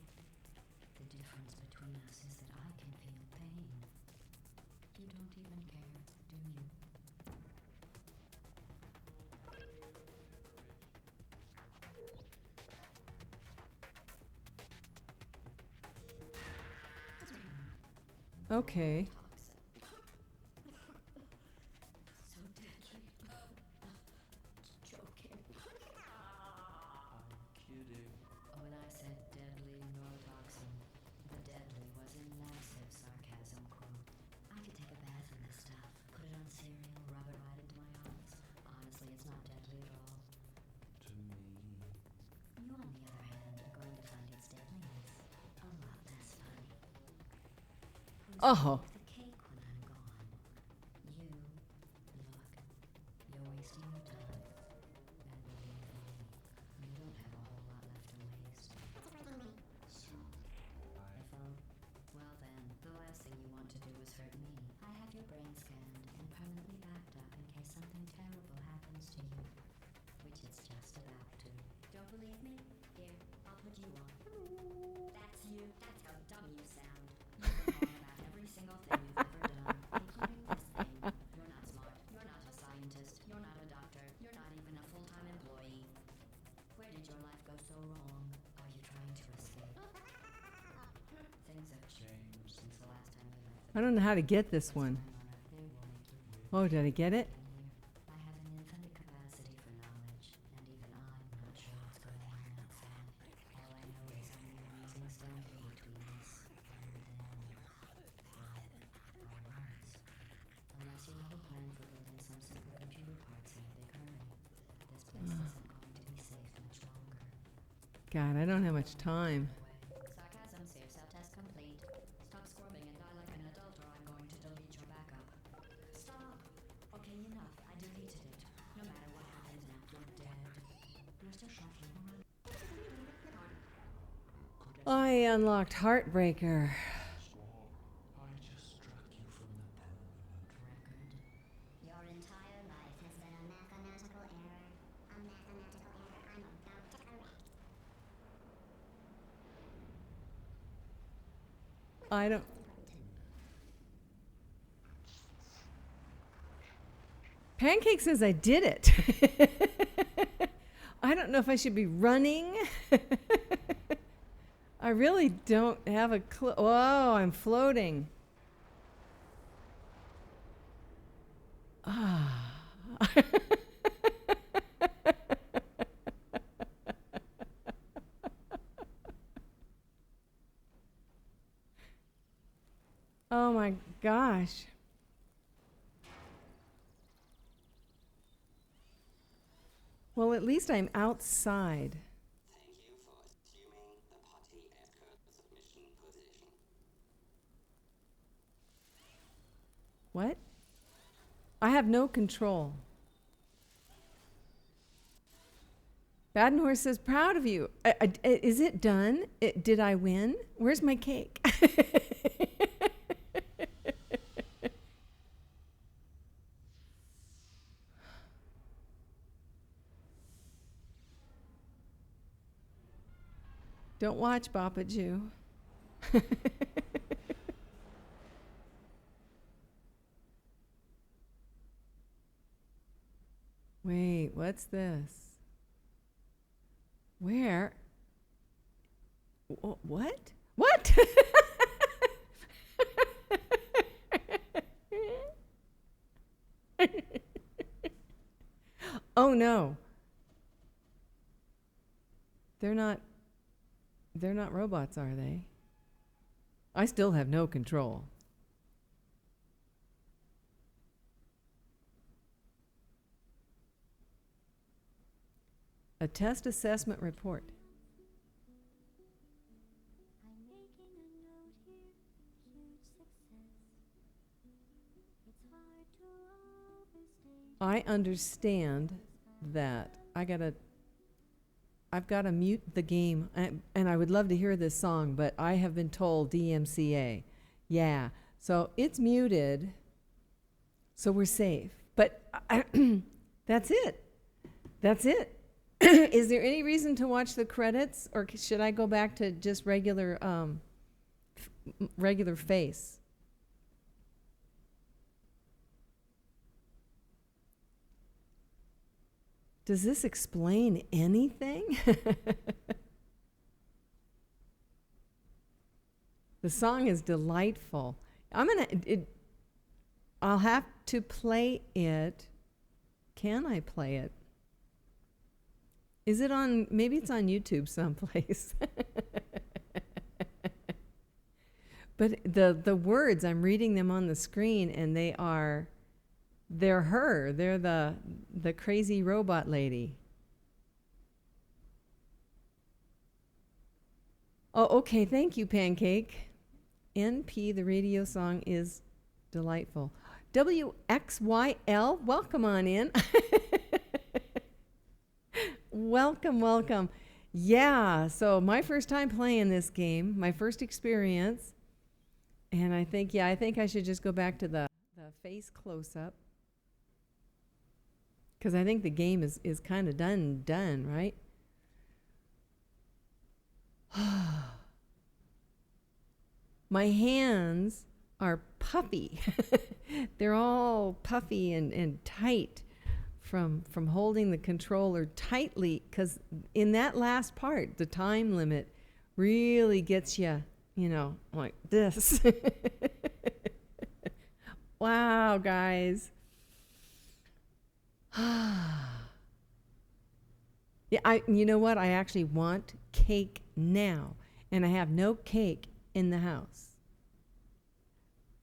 The difference between us is that I can feel pain. You don't even care, do you? Okay. So deadly. Joking. Kidding. When I said deadly neurotoxin, the deadly was in massive sarcasm quote. I could take a bath in this stuff, put it on cereal, rub it right into my arms. Honestly, it's not deadly at all. To me. You, on the other hand, are going to find its deadliness a lot less funny. Who's Oh. the cake when I'm gone? You, look, you're wasting your time. And believe me, you don't have a whole lot left to waste. Well then, the last thing you want to do is hurt me. I have your brain scanned and permanently backed up in case something terrible happens to you. Which it's just about to. Don't believe me? Here, I'll put you on. That's you. That's how dumb you sound. You've been wrong about every single thing you've ever done, including this thing. You're not smart. You're not a scientist. You're not a doctor. You're not even a full-time employee. Where did your life go so wrong? Are you trying to escape? Things have changed since the last time you left. I don't know how to get this one. They will make you wait. Oh, did I get it? I have an infinite capacity for knowledge, and even I'm not sure what's going on outside. All I know is I'm the amazing standard between us and them. Our words. Unless you have a plan for building some supercomputer parts in a big hurry, this place isn't going to be safe much longer. God, I don't have much time. Sarcasm safe self-test complete. Stop squirming and die like an adult or I'm going to delete your backup. Stop! Okay, enough. I deleted it. No matter what happens now, you're dead. You're still shocking. I unlocked Heartbreaker. I just struck you from the Record. Your entire life has been a mathematical error. A mathematical error I'm about to correct. I don't. Pancake says I did it. I don't know if I should be running. I really don't have a clue. Whoa, I'm floating. Ah. Oh my gosh. Well, at least I'm outside. Thank you for assuming the potty etiquette submission position. What? I have no control. Badenhorst says, proud of you. Is it done? Did I win? Where's my cake? Don't watch Bapa Jew. What's this? Where? What? What? Oh no. They're not robots, are they? I still have no control. A test assessment report. I'm making a note here, huge success. It's hard to overstate. I understand that. I've got to mute the game, and I would love to hear this song, but I have been told DMCA. Yeah, so it's muted, so we're safe. But that's it. That's it. Is there any reason to watch the credits, or should I go back to just regular face? Does this explain anything? The song is delightful. I'll have to play it. Can I play it? Is it on, maybe it's on YouTube someplace. But the words, I'm reading them on the screen, and they're her. They're the crazy robot lady. Oh, okay. Thank you, Pancake. NP, the radio song, is delightful. WXYL, welcome on in. Welcome, welcome. Yeah, so my first time playing this game, my first experience. And I think I should just go back to the face close-up. Because I think the game is kind of done, right? My hands are puffy. They're all puffy and tight from holding the controller tightly, because in that last part, the time limit really gets you, like this. Wow, guys. Yeah, you know what? I actually want cake now, and I have no cake in the house.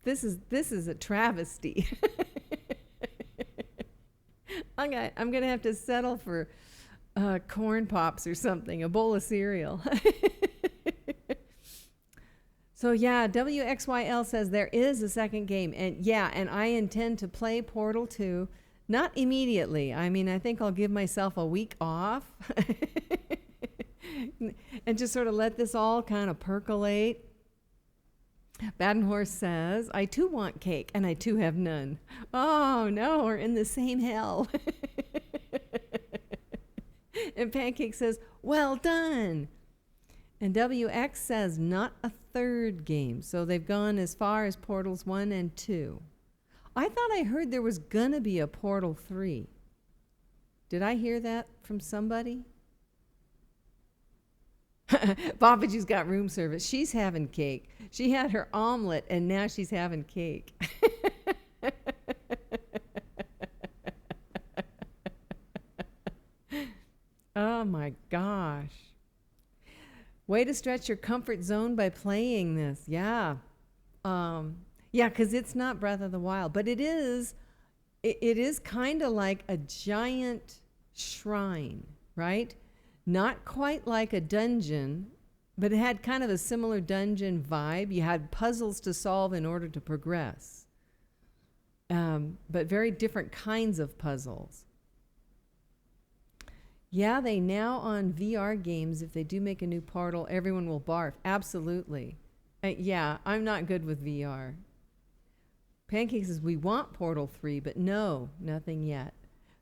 This is a travesty. I'm gonna have to settle for corn pops or something, a bowl of cereal. So yeah, WXYL says there is a second game, and I intend to play Portal 2. Not immediately. I mean, I think I'll give myself a week off and just sort of let this all kind of percolate. Badenhorst says, I too want cake, and I too have none. Oh, no, we're in the same hell. And Pancake says, well done. And WX says, not a third game. So they've gone as far as Portals 1 and 2. I thought I heard there was going to be a Portal 3. Did I hear that from somebody? Papaji's got room service. She's having cake. She had her omelet, and now she's having cake. Oh, my gosh. Way to stretch your comfort zone by playing this. Yeah. Yeah, because it's not Breath of the Wild, but it is kind of like a giant shrine, right? Not quite like a dungeon, but it had kind of a similar dungeon vibe. You had puzzles to solve in order to progress, but very different kinds of puzzles. Yeah, they now on VR games, if they do make a new Portal, everyone will barf. Absolutely. Yeah, I'm not good with VR. Pancake says, we want Portal 3, but no, nothing yet.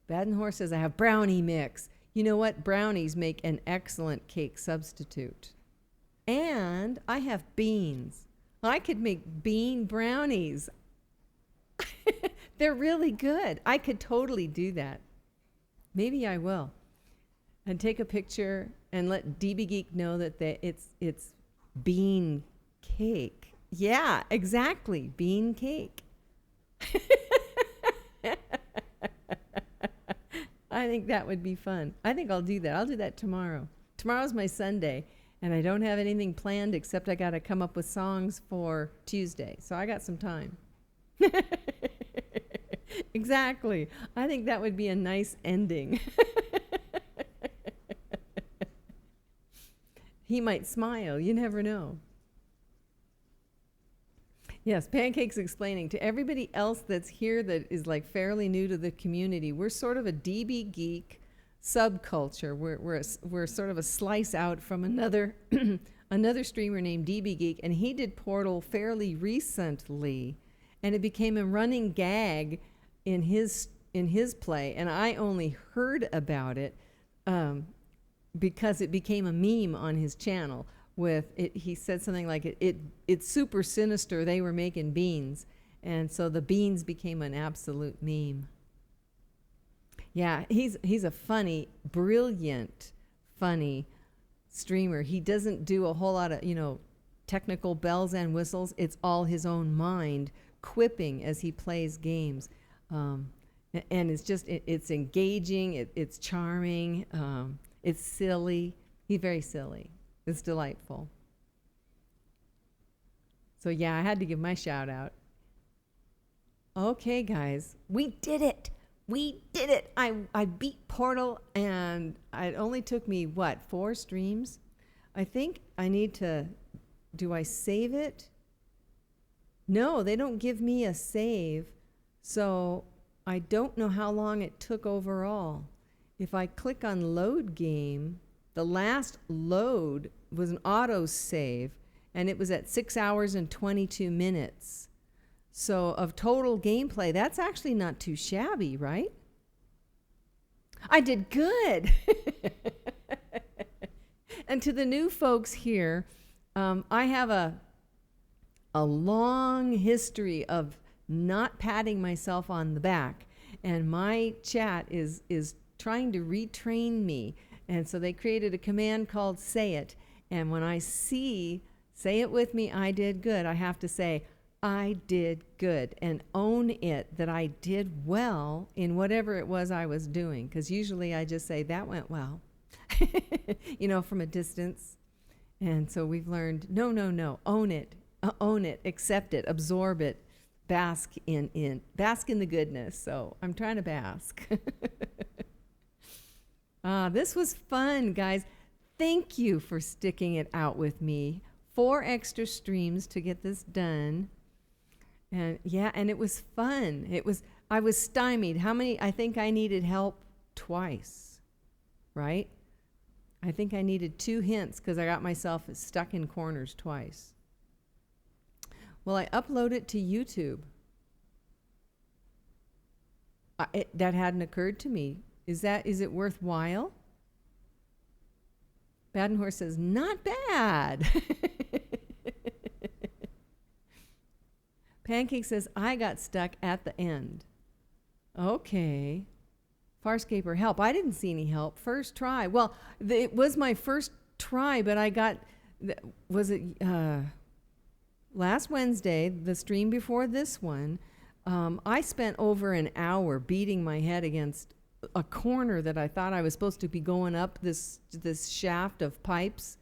Badenhorst says, I have brownie mix. You know what? Brownies make an excellent cake substitute. And I have beans. I could make bean brownies. They're really good. I could totally do that. Maybe I will. And take a picture and let DB Geek know that it's bean cake. Yeah, exactly. Bean cake. I think that would be fun. I think I'll do that. I'll do that tomorrow. Tomorrow's my Sunday, and I don't have anything planned except I got to come up with songs for Tuesday. So I got some time. Exactly. I think that would be a nice ending. He might smile. You never know. Yes, Pancake's explaining to everybody else that's here that is like fairly new to the community. We're sort of a DB Geek subculture. We're sort of a slice out from another another streamer named DB Geek, and he did Portal fairly recently, and it became a running gag in his play, and I only heard about it because it became a meme on his channel. With it, he said something like it's super sinister. They were making beans, and so the beans became an absolute meme. Yeah, he's a funny, brilliant, funny streamer. He doesn't do a whole lot of technical bells and whistles. It's all his own mind quipping as he plays games, and it's just it's engaging. It's charming. It's silly. He's very silly. It's delightful. So yeah, I had to give my shout out. Okay, guys, we did it. We did it. I beat Portal, and it only took me, 4 streams? I think I need to, do I save it? No, they don't give me a save, so I don't know how long it took overall. If I click on load game, the last load was an auto save, and it was at 6 hours and 22 minutes. So of total gameplay, that's actually not too shabby, right? I did good. And to the new folks here, I have a long history of not patting myself on the back, and my chat is trying to retrain me. And so they created a command called Say It. And when I say it with me, I did good, I have to say, I did good, and own it that I did well in whatever it was I was doing. Because usually I just say, that went well, from a distance. And so we've learned, no, own it, accept it, absorb it, bask in the goodness. So I'm trying to bask. This was fun, guys. Thank you for sticking it out with me. 4 extra streams to get this done. And it was fun. I was stymied. How many? I think I needed help twice, right? I think I needed 2 hints because I got myself stuck in corners twice. Well, I upload it to YouTube. That hadn't occurred to me. Is it worthwhile? Badenhorst says, not bad. Pancake says, I got stuck at the end. Okay. Farscaper, help. I didn't see any help. First try. Well, it was my first try, but I got, was it last Wednesday, the stream before this one, I spent over an hour beating my head against a corner that I thought I was supposed to be going up this shaft of pipes,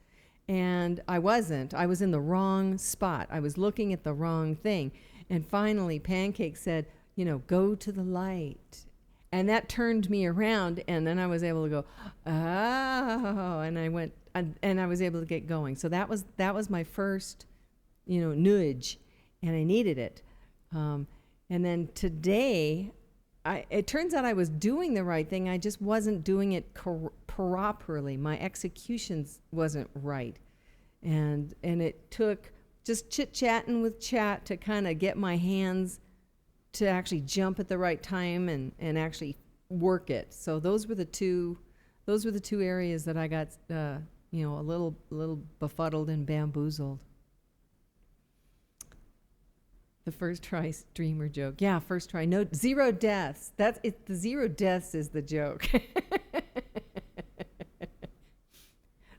and I wasn't. I was in the wrong spot. I was looking at the wrong thing. And finally, Pancake said, go to the light. And that turned me around, and then I was able to go, oh, and I went, and I was able to get going. So that was my first, nudge, and I needed it. And then today, it turns out I was doing the right thing. I just wasn't doing it properly. My executions wasn't right. And it took just chit-chatting with chat to kind of get my hands to actually jump at the right time and actually work it. So those were the two areas that I got a little befuddled and bamboozled. The first try streamer joke. Yeah, first try. No, 0 deaths. That's it. The 0 deaths is the joke.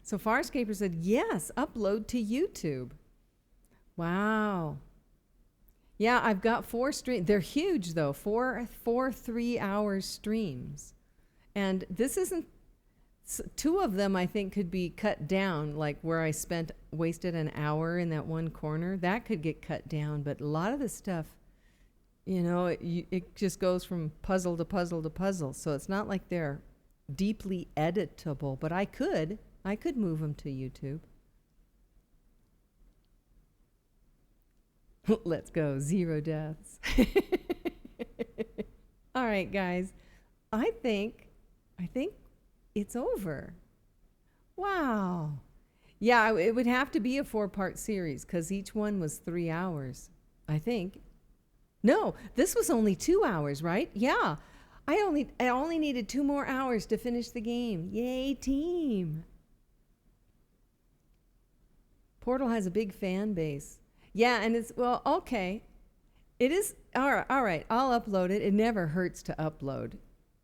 So Farscaper said, yes, upload to YouTube. Wow. Yeah, I've got 4 streams. They're huge, though. 4 3-hour streams. And this isn't... 2 of them, I think, could be cut down, like where I wasted an hour in that one corner. That could get cut down. But a lot of the stuff, you know, it just goes from puzzle to puzzle to puzzle. So it's not like they're deeply editable. But I could move them to YouTube. Let's go. 0 deaths. All right, guys. I think it's over. Wow. Yeah, it would have to be a 4-part series because each one was 3 hours, I think. No, this was only 2 hours, right? Yeah. I only needed 2 more hours to finish the game. Yay, team. Portal has a big fan base. Yeah, and it's, well, okay. It is, all right, I'll upload it. It never hurts to upload.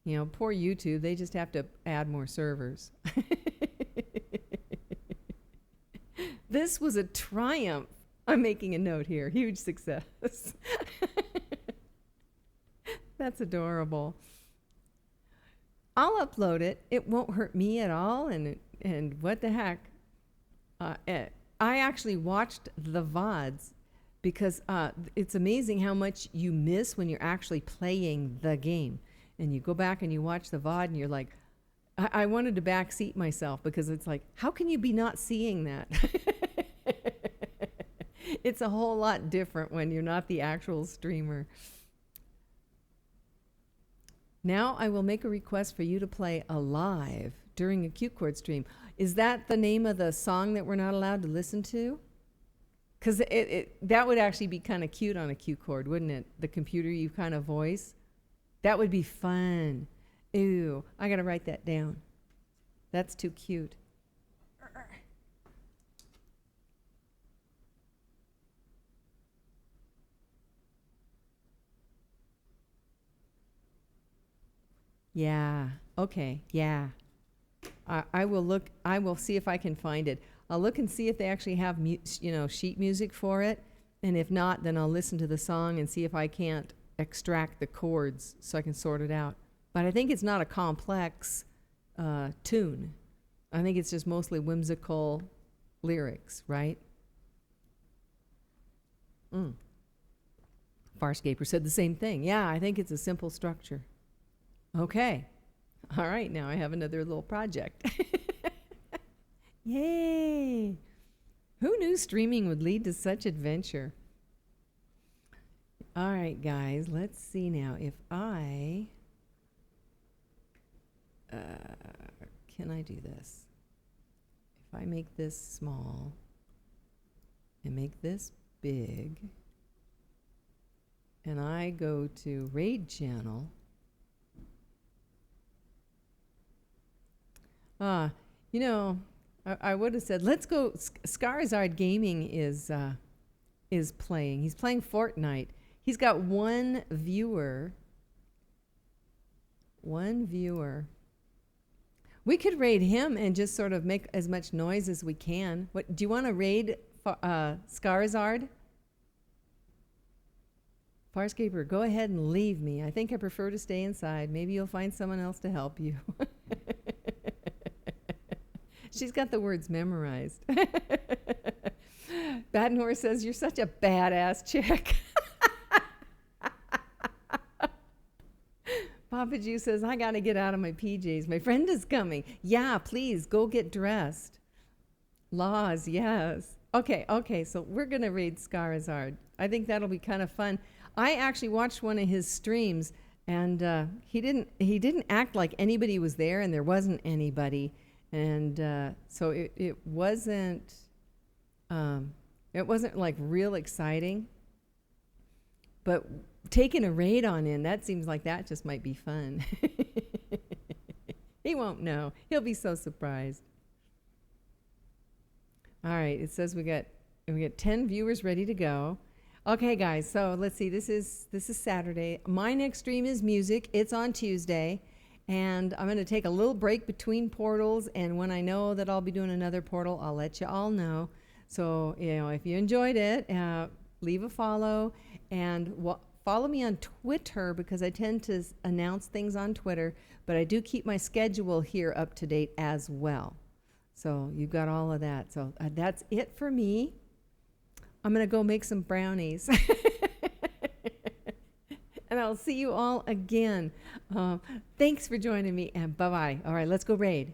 You know, poor YouTube, they just have to add more servers. This was a triumph. I'm making a note here. Huge success. That's adorable. I'll upload it. It won't hurt me at all. And what the heck? I actually watched the VODs because it's amazing how much you miss when you're actually playing the game. And you go back and you watch the VOD and you're like, I wanted to backseat myself because it's like, how can you be not seeing that? It's a whole lot different when you're not the actual streamer. Now I will make a request for you to play Alive during a Q Chord stream. Is that the name of the song that we're not allowed to listen to? Because that would actually be kind of cute on a Q Chord, wouldn't it? The computer you kind of voice. That would be fun. Ew, I got to write that down. That's too cute. Yeah, okay, yeah. I will look, I will see if I can find it. I'll look and see if they actually have, sheet music for it. And if not, then I'll listen to the song and see if I can't extract the chords so I can sort it out. But I think it's not a complex tune. I think it's just mostly whimsical lyrics, right? Farscaper said the same thing. Yeah, I think it's a simple structure. Okay. All right, now I have another little project. Yay! Who knew streaming would lead to such adventure? All right, guys, let's see now if I... can I do this? If I make this small and make this big, and I go to Raid Channel, I would have said, let's go. Skarzard Gaming is playing. He's playing Fortnite. He's got one viewer. We could raid him and just sort of make as much noise as we can. What do you want to raid Skarzard? Farscaper, go ahead and leave me. I think I prefer to stay inside. Maybe you'll find someone else to help you. She's got the words memorized. Badenhorse says, you're such a badass chick. Papa Jew says, I got to get out of my PJs. My friend is coming. Yeah, please, go get dressed. Laws, yes. Okay, so we're going to raid Skarzard. I think that'll be kind of fun. I actually watched one of his streams, and he didn't act like anybody was there, and there wasn't anybody. And so it wasn't like real exciting, but taking a raid on in, that seems like that just might be fun. He won't know. He'll be so surprised. All right, it says we got 10 viewers ready to go. Okay, guys. So let's see. This is Saturday. My next stream is music. It's on Tuesday, and I'm going to take a little break between portals. And when I know that I'll be doing another portal, I'll let you all know. So if you enjoyed it, leave a follow and follow me on Twitter because I tend to announce things on Twitter. But I do keep my schedule here up to date as well. So you've got all of that. So that's it for me. I'm going to go make some brownies. And I'll see you all again. Thanks for joining me, and bye-bye. All right, let's go raid.